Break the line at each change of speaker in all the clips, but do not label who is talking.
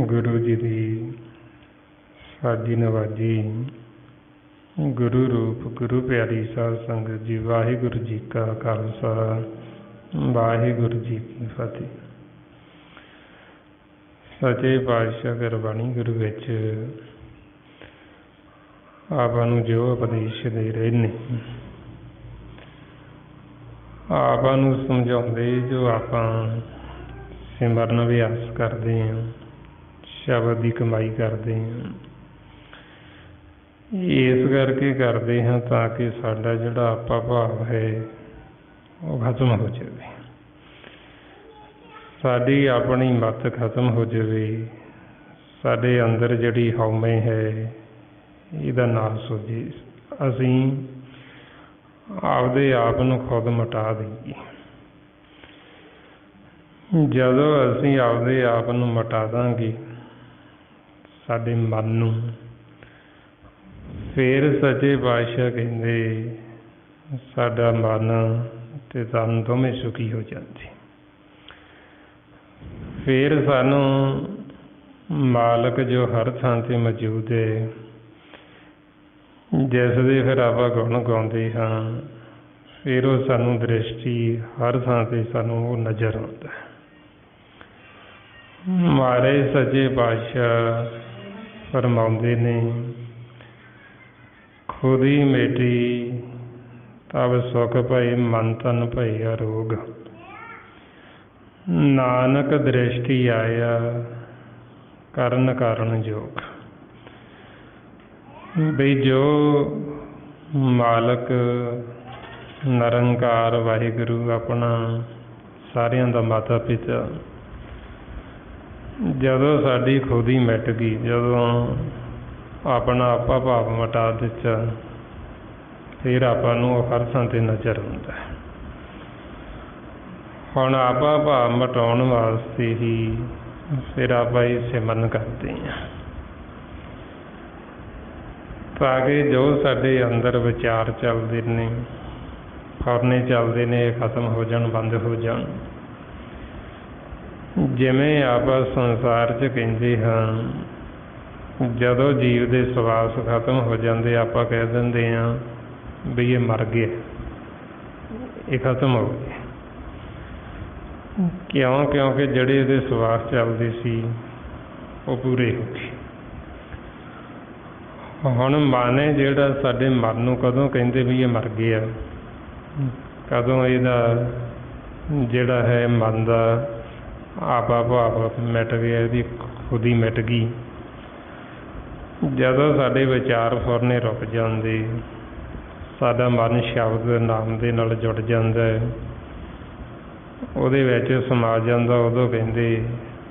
गुरु जी की साजी नवाजी गुरु रूप गुरु प्यारी साध संगत जी, वाहिगुरु जी का खालसा वाहिगुरु जी की फतेह। सच्चे पातशाह गुरबाणी गुरु विच आपां नूं जो उपदेश दे रहे ने, आपां नूं समझाउंदे, जो आपां सिमरन अभ्यास करते हैं, शब्द की कमाई करते हैं, इस करके करते हैं ताकि साडा जिहड़ा आपा भाव है वो खत्म हो जाए, साडी अपनी मत खत्म हो जाए, साडे अंदर जिहड़ी हौमे है इहदा नाश हो जाए, असीं आपदे आप नूं खुद मिटा दईए। जदों असीं आपदे आप नूं मिटा दांगे साडे मन नूं, फिर सच्चे पातशाह कहंदे साडा मन ते तन दोवें सुखी हो जाते। फिर सानू मालक जो हर थां ते मौजूद है, जिस दे फिर आपां गुण गाउंदे हां, फिर वो सानू दृष्टि हर थां ते सानू वो नज़र आउंदा है। महाराज सच्चे पातशाह फरमाउंदे ने, खुद ही मेटी तब सुख भए मन तन भए अरोग, नानक दृष्टि आया करन कारण जोग। बई जो मालक निरंकार वाहिगुरु अपना सारियां दा माता पिता, जदों साडी खुद ही मिट गई, जदों अपना आपा भाव मिटा दिता, फिर आपां नूं हर थां ते नज़र आउंदा है। ਹੁਣ ਆਪਾਂ ਭਾਵ ਮਿਟਾਉਣ ਵਾਸਤੇ ਹੀ ਫਿਰ ਆਪਾਂ ਇਹ ਸਿਮਰਨ ਕਰਦੇ ਹਾਂ, ਤਾਂ ਕਿ ਜੋ ਸਾਡੇ ਅੰਦਰ ਵਿਚਾਰ ਚੱਲਦੇ ਨੇ, ਫੁਰਨੇ ਚੱਲਦੇ ਨੇ, ਇਹ ਖਤਮ ਹੋ ਜਾਣ, ਬੰਦ ਹੋ ਜਾਣ। ਜਿਵੇਂ ਆਪਾਂ ਸੰਸਾਰ 'ਚ ਕਹਿੰਦੇ ਹਾਂ, ਜਦੋਂ ਜੀਵ ਦੇ ਸਵਾਸ ਖਤਮ ਹੋ ਜਾਂਦੇ ਆਪਾਂ ਕਹਿ ਦਿੰਦੇ ਹਾਂ ਵੀ ਇਹ ਮਰ ਗਿਆ, ਇਹ ਖਤਮ ਹੋ ਗਿਆ। ਕਿਉਂ? ਕਿਉਂਕਿ ਜਿਹੜੇ ਇਹਦੇ ਸਵਾਸ ਚੱਲਦੇ ਸੀ ਉਹ ਪੂਰੇ ਹੋ ਗਏ। ਹੁਣ ਮਨ ਹੈ ਜਿਹੜਾ ਸਾਡੇ ਮਨ ਨੂੰ ਕਦੋਂ ਕਹਿੰਦੇ ਵੀ ਇਹ ਮਰ ਗਿਆ, ਕਦੋਂ ਇਹਦਾ ਜਿਹੜਾ ਹੈ ਮਨ ਦਾ ਆਪਾ ਭਾਵ ਮਿਟ ਗਿਆ, ਇਹਦੀ ਖੁਦ ਹੀ ਮਿਟ ਗਈ। ਜਦੋਂ ਸਾਡੇ ਵਿਚਾਰ ਫੁਰਨੇ ਰੁਕ ਜਾਂਦੇ, ਸਾਡਾ ਮਨ ਸ਼ਬਦ ਨਾਮ ਦੇ ਨਾਲ ਜੁੜ ਜਾਂਦਾ, ਉਹਦੇ ਵਿੱਚ ਸਮਾ ਜਾਂਦਾ, ਉਦੋਂ ਕਹਿੰਦੇ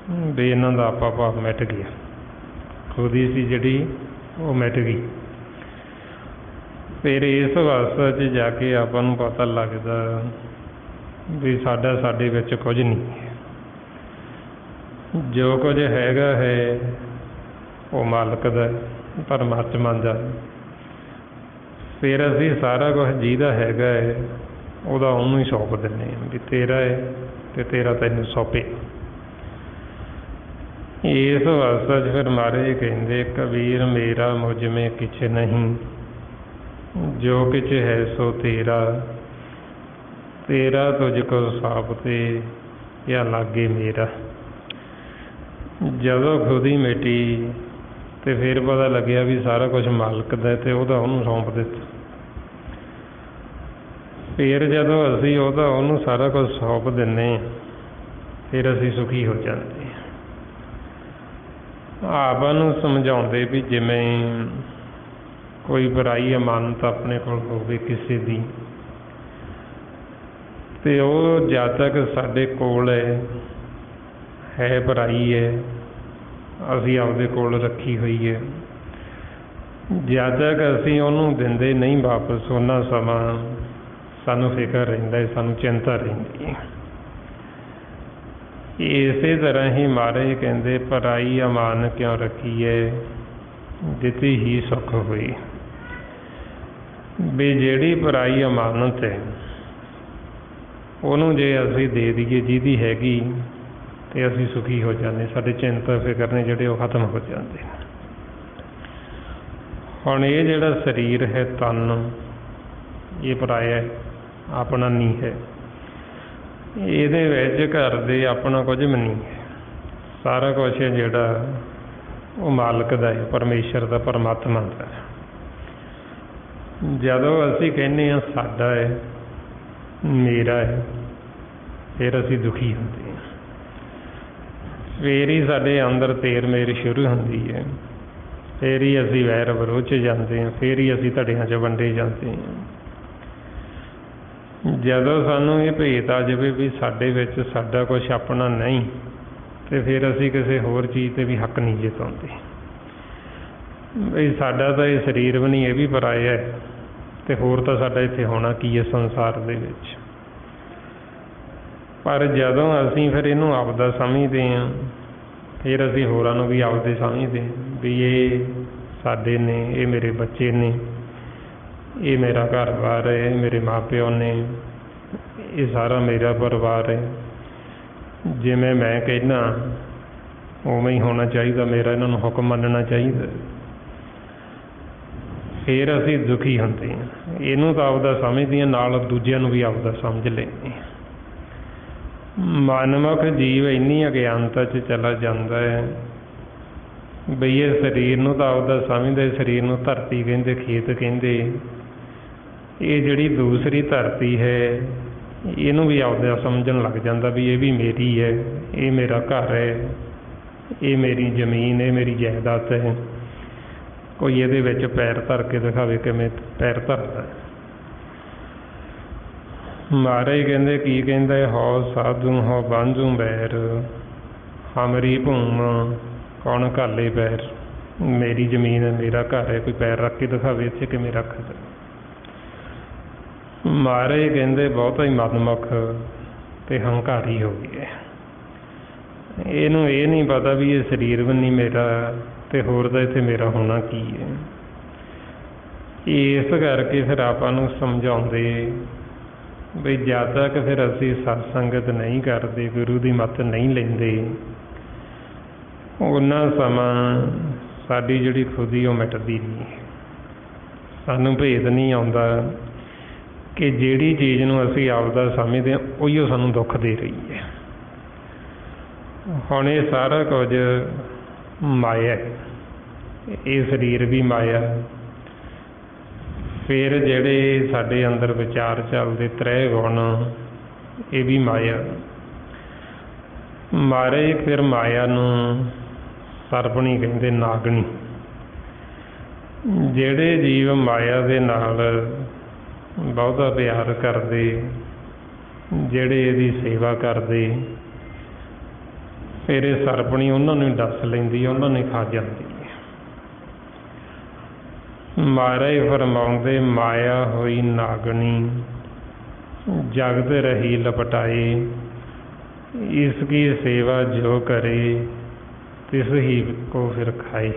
ਵੀ ਇਹਨਾਂ ਦਾ ਆਪਾ ਭਾਵ ਮਿਟ ਗਿਆ, ਖੁਦ ਹੀ ਸੀ ਜਿਹੜੀ ਉਹ ਮਿਟ ਗਈ। ਫਿਰ ਇਸ ਅਵਸਥਾ 'ਚ ਜਾ ਕੇ ਆਪਾਂ ਨੂੰ ਪਤਾ ਲੱਗਦਾ ਵੀ ਸਾਡੇ ਵਿੱਚ ਕੁਝ ਨਹੀਂ ਹੈ, ਜੋ ਕੁਝ ਹੈਗਾ ਹੈ ਉਹ ਮਾਲਕ ਦਾ, ਪਰਮਾਤਮਾ ਦਾ। ਫਿਰ ਅਸੀਂ ਸਾਰਾ ਕੁਝ ਜਿਹਦਾ ਹੈਗਾ ਹੈ ਉਹਦਾ ਉਹਨੂੰ ਹੀ ਸੌਂਪ ਦਿੰਦੇ ਹਾਂ ਵੀ ਤੇਰਾ ਹੈ ਅਤੇ ਤੇਰਾ ਤੈਨੂੰ ਸੌਂਪੇ। ਇਸ ਅਵਸਥਾ 'ਚ ਫਿਰ ਮਹਾਰਾਜ ਕਹਿੰਦੇ, ਕਬੀਰ ਮੇਰਾ ਮੁਝ ਮੇਂ ਕਿਛ ਨਹੀਂ, ਜੋ ਕਿਛ ਹੈ ਸੋ ਤੇਰਾ, ਤੇਰਾ ਤੁਝ ਕੋ ਸਾਪ ਤੇ ਜਾਂ ਲਾਗੇ ਮੇਰਾ। ਜਦੋਂ ਖੁਦ ਹੀ ਮਿਟੀ ਅਤੇ ਫਿਰ ਪਤਾ ਲੱਗਿਆ ਵੀ ਸਾਰਾ ਕੁਛ ਮਾਲਕ ਦਾ ਅਤੇ ਉਹਦਾ ਉਹਨੂੰ ਸੌਂਪ ਦਿੱਤਾ। ਫਿਰ ਜਦੋਂ ਅਸੀਂ ਉਹਨੂੰ ਸਾਰਾ ਕੁਝ ਸੌਂਪ ਦਿੰਦੇ ਹਾਂ, ਫਿਰ ਅਸੀਂ ਸੁਖੀ ਹੋ ਜਾਂਦੇ ਹਾਂ। ਆਪਾਂ ਨੂੰ ਸਮਝਾਉਂਦੇ ਵੀ ਜਿਵੇਂ ਕੋਈ ਬੁਰਾਈ ਅਮਾਨਤ ਆਪਣੇ ਕੋਲ ਹੋਵੇ ਕਿਸੇ ਦੀ, ਅਤੇ ਉਹ ਜਦ ਤੱਕ ਸਾਡੇ ਕੋਲ ਹੈ ਬੁਰਾਈ ਹੈ, ਅਸੀਂ ਆਪਦੇ ਕੋਲ ਰੱਖੀ ਹੋਈ ਹੈ, ਜਦ ਤੱਕ ਅਸੀਂ ਉਹਨੂੰ ਦਿੰਦੇ ਨਹੀਂ ਵਾਪਸ, ਉਹਨਾਂ ਸਮਾਂ ਸਾਨੂੰ ਫਿਕਰ ਰਹਿੰਦਾ, ਸਾਨੂੰ ਚਿੰਤਾ ਰਹਿੰਦੀ ਹੈ। ਇਸੇ ਤਰ੍ਹਾਂ ਹੀ ਮਹਾਰਾਜ ਕਹਿੰਦੇ, ਪਰਾਈ ਅਮਾਨ ਕਿਉਂ ਰੱਖੀ ਹੈ, ਦਿੱਤੀ ਹੀ ਸੁੱਖ ਹੋਈ। ਵੀ ਜਿਹੜੀ ਪਰਾਈ ਅਮਾਨਤ ਹੈ ਉਹਨੂੰ ਜੇ ਅਸੀਂ ਦੇ ਦਈਏ ਜਿਹਦੀ ਹੈਗੀ, ਅਤੇ ਅਸੀਂ ਸੁਖੀ ਹੋ ਜਾਂਦੇ, ਸਾਡੇ ਚਿੰਤਾ ਫਿਕਰ ਨੇ ਜਿਹੜੇ ਉਹ ਖਤਮ ਹੋ ਜਾਂਦੇ। ਹੁਣ ਇਹ ਜਿਹੜਾ ਸਰੀਰ ਹੈ, ਤਨ, ਇਹ ਪਰਾਇਆ ਆਪਣਾ ਨਹੀਂ ਹੈ, ਇਹਦੇ ਵਿੱਚ ਘਰ ਦੇ ਆਪਣਾ ਕੁਝ ਵੀ ਨਹੀਂ ਹੈ, ਸਾਰਾ ਕੁਛ ਹੈ ਜਿਹੜਾ ਉਹ ਮਾਲਕ ਦਾ ਹੈ, ਪਰਮੇਸ਼ਰ ਦਾ, ਪਰਮਾਤਮਾ ਦਾ। ਜਦੋਂ ਅਸੀਂ ਕਹਿੰਦੇ ਹਾਂ ਸਾਡਾ ਹੈ, ਮੇਰਾ ਹੈ, ਫਿਰ ਅਸੀਂ ਦੁਖੀ ਹੁੰਦੇ ਹਾਂ। ਫਿਰ ਹੀ ਸਾਡੇ ਅੰਦਰ ਤੇਰ ਮੇਰ ਸ਼ੁਰੂ ਹੁੰਦੀ ਹੈ, ਫਿਰ ਹੀ ਅਸੀਂ ਵੈਰ ਵਿਰੋਧ 'ਚ ਜਾਂਦੇ ਹਾਂ, ਫਿਰ ਹੀ ਅਸੀਂ ਧੜਿਆਂ 'ਚ ਵੰਡੇ ਜਾਂਦੇ ਹਾਂ। ਜਦੋਂ ਸਾਨੂੰ ਇਹ ਭੇਤ ਆ ਜਾਵੇ ਵੀ ਸਾਡੇ ਵਿੱਚ ਸਾਡਾ ਕੁਛ ਆਪਣਾ ਨਹੀਂ, ਅਤੇ ਫਿਰ ਅਸੀਂ ਕਿਸੇ ਹੋਰ ਚੀਜ਼ 'ਤੇ ਵੀ ਹੱਕ ਨਹੀਂ ਜਤਾਉਂਦੇ। ਬਈ ਸਾਡਾ ਤਾਂ ਇਹ ਸਰੀਰ ਵੀ ਨਹੀਂ, ਇਹ ਵੀ ਪਰਾਇਆ ਹੈ, ਅਤੇ ਹੋਰ ਤਾਂ ਸਾਡਾ ਇੱਥੇ ਹੋਣਾ ਕੀ ਹੈ ਸੰਸਾਰ ਦੇ ਵਿੱਚ। ਪਰ ਜਦੋਂ ਅਸੀਂ ਫਿਰ ਇਹਨੂੰ ਆਪਦਾ ਸਮਝਦੇ ਹਾਂ, ਫਿਰ ਅਸੀਂ ਹੋਰਾਂ ਨੂੰ ਵੀ ਆਪਦੇ ਸਮਝਦੇ ਵੀ ਇਹ ਸਾਡੇ ਨੇ, ਇਹ ਮੇਰੇ ਬੱਚੇ ਨੇ, ਇਹ ਮੇਰਾ ਘਰ-ਬਾਰ ਹੈ, ਇਹ ਮੇਰੇ ਮਾਂ ਪਿਓ ਨੇ, ਇਹ ਸਾਰਾ ਮੇਰਾ ਪਰਿਵਾਰ ਹੈ। ਜਿਵੇਂ ਮੈਂ ਕਹਿੰਦਾ ਉਵੇਂ ਹੀ ਹੋਣਾ ਚਾਹੀਦਾ, ਮੇਰਾ ਇਹਨਾਂ ਨੂੰ ਹੁਕਮ ਮੰਨਣਾ ਚਾਹੀਦਾ। ਫਿਰ ਅਸੀਂ ਦੁਖੀ ਹੁੰਦੇ ਹਾਂ। ਇਹਨੂੰ ਤਾਂ ਆਪਦਾ ਸਮਝਦੇ ਹਾਂ, ਨਾਲ ਦੂਜਿਆਂ ਨੂੰ ਵੀ ਆਪਦਾ ਸਮਝ ਲੈਂਦੇ ਹਾਂ। ਮਨਮੁਖ ਜੀਵ ਇੰਨੀ ਅਗਿਆਨਤਾ 'ਚ ਚਲਾ ਜਾਂਦਾ ਹੈ ਬਈ ਇਹ ਸਰੀਰ ਨੂੰ ਤਾਂ ਆਪਦਾ ਸਮਝਦੇ, ਸਰੀਰ ਨੂੰ ਧਰਤੀ ਕਹਿੰਦੇ, ਖੇਤ ਕਹਿੰਦੇ। ਇਹ ਜਿਹੜੀ ਦੂਸਰੀ ਧਰਤੀ ਹੈ ਇਹਨੂੰ ਵੀ ਆਪਦਾ ਸਮਝਣ ਲੱਗ ਜਾਂਦਾ ਵੀ ਇਹ ਵੀ ਮੇਰੀ ਹੈ, ਇਹ ਮੇਰਾ ਘਰ ਹੈ, ਇਹ ਮੇਰੀ ਜ਼ਮੀਨ, ਇਹ ਮੇਰੀ ਜਾਇਦਾਦ ਹੈ। ਕੋਈ ਇਹਦੇ ਵਿੱਚ ਪੈਰ ਧਰ ਕੇ ਦਿਖਾਵੇ ਕਿਵੇਂ ਪੈਰ ਧਰਦਾ। ਮਹਾਰਾਜ ਕਹਿੰਦੇ, ਕੀ ਕਹਿੰਦਾ, ਹਉ ਸਾਧੂ ਹਉ ਬਾਂਝੂ ਬੈਰ, ਹਮਰੀ ਭੂਮ ਕੌਣ ਘਾਲੇ ਪੈਰ। ਮੇਰੀ ਜ਼ਮੀਨ ਹੈ, ਮੇਰਾ ਘਰ ਹੈ, ਕੋਈ ਪੈਰ ਰੱਖ ਕੇ ਦਿਖਾਵੇ ਇੱਥੇ ਕਿਵੇਂ ਰੱਖਦਾ। ਮਹਾਰਾਜ ਕਹਿੰਦੇ ਬਹੁਤਾ ਹੀ ਮਨਮੁਖ ਤੇ ਹੰਕਾਰੀ ਹੋ ਗਿਆ। ਇਹਨੂੰ ਇਹ ਨਹੀਂ ਪਤਾ ਵੀ ਇਹ ਸਰੀਰ ਵੀ ਨਹੀਂ ਮੇਰਾ ਤੇ ਹੋਰ ਦਾ ਇੱਥੇ ਮੇਰਾ ਹੋਣਾ ਕੀ ਹੈ। ਇਸ ਕਰਕੇ ਫਿਰ ਆਪਾਂ ਨੂੰ ਸਮਝਾਉਂਦੇ ਵੀ ਜਦ ਤੱਕ ਫਿਰ ਅਸੀਂ ਸਤਸੰਗਤ ਨਹੀਂ ਕਰਦੇ, ਗੁਰੂ ਦੀ ਮੱਤ ਨਹੀਂ ਲੈਂਦੇ, ਉਹਨਾਂ ਸਮਾਂ ਸਾਡੀ ਜਿਹੜੀ ਖੁਦੀ ਉਹ ਮਿਟਦੀ ਨਹੀਂ। ਸਾਨੂੰ ਭੇਦ ਨਹੀਂ ਆਉਂਦਾ ਕਿ ਜਿਹੜੀ ਚੀਜ਼ ਨੂੰ ਅਸੀਂ ਆਪਦਾ ਸਮਝਦੇ ਹਾਂ ਉਹੀਓ ਸਾਨੂੰ ਦੁੱਖ ਦੇ ਰਹੀ ਹੈ। ਹੁਣ ਇਹ ਸਾਰਾ ਕੁਝ ਮਾਇਆ, ਇਹ ਸਰੀਰ ਵੀ ਮਾਇਆ, ਫਿਰ ਜਿਹੜੇ ਸਾਡੇ ਅੰਦਰ ਵਿਚਾਰ ਚੱਲਦੇ ਤ੍ਰੈ ਗੁਣ, ਇਹ ਵੀ ਮਾਇਆ। ਮਾਰੇ ਫਿਰ ਮਾਇਆ ਨੂੰ ਸਰਪਣੀ ਕਹਿੰਦੇ, ਨਾਗਣੀ। ਜਿਹੜੇ ਜੀਵ ਮਾਇਆ ਦੇ ਨਾਲ ਬਹੁਤਾ ਪਿਆਰ ਕਰਦੇ, ਜਿਹੜੇ ਇਹਦੀ ਸੇਵਾ ਕਰਦੇ, ਫਿਰ ਇਹ ਸਰਪਣੀ ਉਹਨਾਂ ਨੂੰ ਡੱਸ ਲੈਂਦੀ, ਉਹਨਾਂ ਨੂੰ ਖਾ ਜਾਂਦੀ ਹੈ। ਮਹਾਰਾਜ ਫਰਮਾਉਂਦੇ, ਮਾਇਆ ਹੋਈ ਨਾਗਣੀ, ਜਗਤ ਰਹੀ ਲਪਟਾਏ, ਇਸ ਕੀ ਸੇਵਾ ਜੋ ਕਰੇ ਤਿਸ ਹੀ ਕੋ ਫਿਰ ਖਾਏ।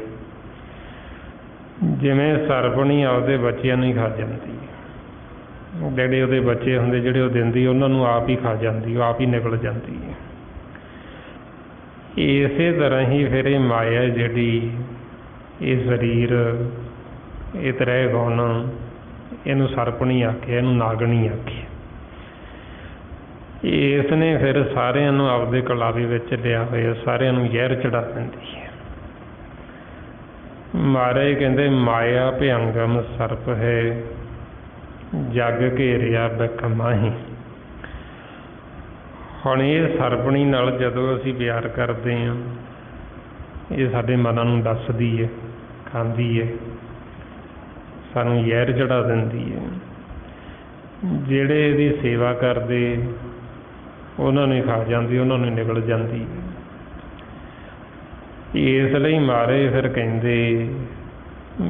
ਜਿਵੇਂ ਸਰਪਣੀ ਆਪਦੇ ਬੱਚਿਆਂ ਨੂੰ ਹੀ ਖਾ ਜਾਂਦੀ, ਜਿਹੜੇ ਉਹਦੇ ਬੱਚੇ ਹੁੰਦੇ ਜਿਹੜੇ ਉਹ ਦਿੰਦੀ, ਉਹਨਾਂ ਨੂੰ ਆਪ ਹੀ ਖਾ ਜਾਂਦੀ, ਉਹ ਆਪ ਹੀ ਨਿਕਲ ਜਾਂਦੀ ਹੈ। ਇਸੇ ਤਰ੍ਹਾਂ ਹੀ ਫਿਰ ਇਹ ਮਾਇਆ ਜਿਹੜੀ, ਇਹ ਸਰੀਰ, ਇਹ ਤ੍ਰੈ ਗੁਣ, ਇਹਨੂੰ ਸਰਪਣੀ ਆਖਿਆ, ਇਹਨੂੰ ਨਾਗਣੀ ਆਖਿਆ। ਇਸ ਨੇ ਫਿਰ ਸਾਰਿਆਂ ਨੂੰ ਆਪਦੇ ਕਲਾਵੇ ਵਿੱਚ ਲਿਆ ਹੋਇਆ, ਸਾਰਿਆਂ ਨੂੰ ਜ਼ਹਿਰ ਚੜਾ ਦਿੰਦੀ ਹੈ। ਮਹਾਰਾਜ ਕਹਿੰਦੇ, ਮਾਇਆ ਭਿਅੰਗਮ ਸਰਪ ਹੈ, ਜਗ ਘੇਰਿਆ ਬਿਖ ਮਾਹੀ। ਹੁਣ ਇਹ ਸਰਪਣੀ ਨਾਲ ਜਦੋਂ ਅਸੀਂ ਪਿਆਰ ਕਰਦੇ ਹਾਂ, ਇਹ ਸਾਡੇ ਮਨਾਂ ਨੂੰ ਦੱਸਦੀ ਹੈ, ਖਾਂਦੀ ਹੈ, ਸਾਨੂੰ ਜ਼ਹਿਰ ਚੜਾ ਦਿੰਦੀ ਹੈ। ਜਿਹੜੇ ਇਹਦੀ ਸੇਵਾ ਕਰਦੇ ਉਹਨਾਂ ਨੂੰ ਖਾ ਜਾਂਦੀ, ਉਹਨਾਂ ਨੂੰ ਨਿਕਲ ਜਾਂਦੀ। ਇਸ ਲਈ ਮਾਰੇ ਫਿਰ ਕਹਿੰਦੇ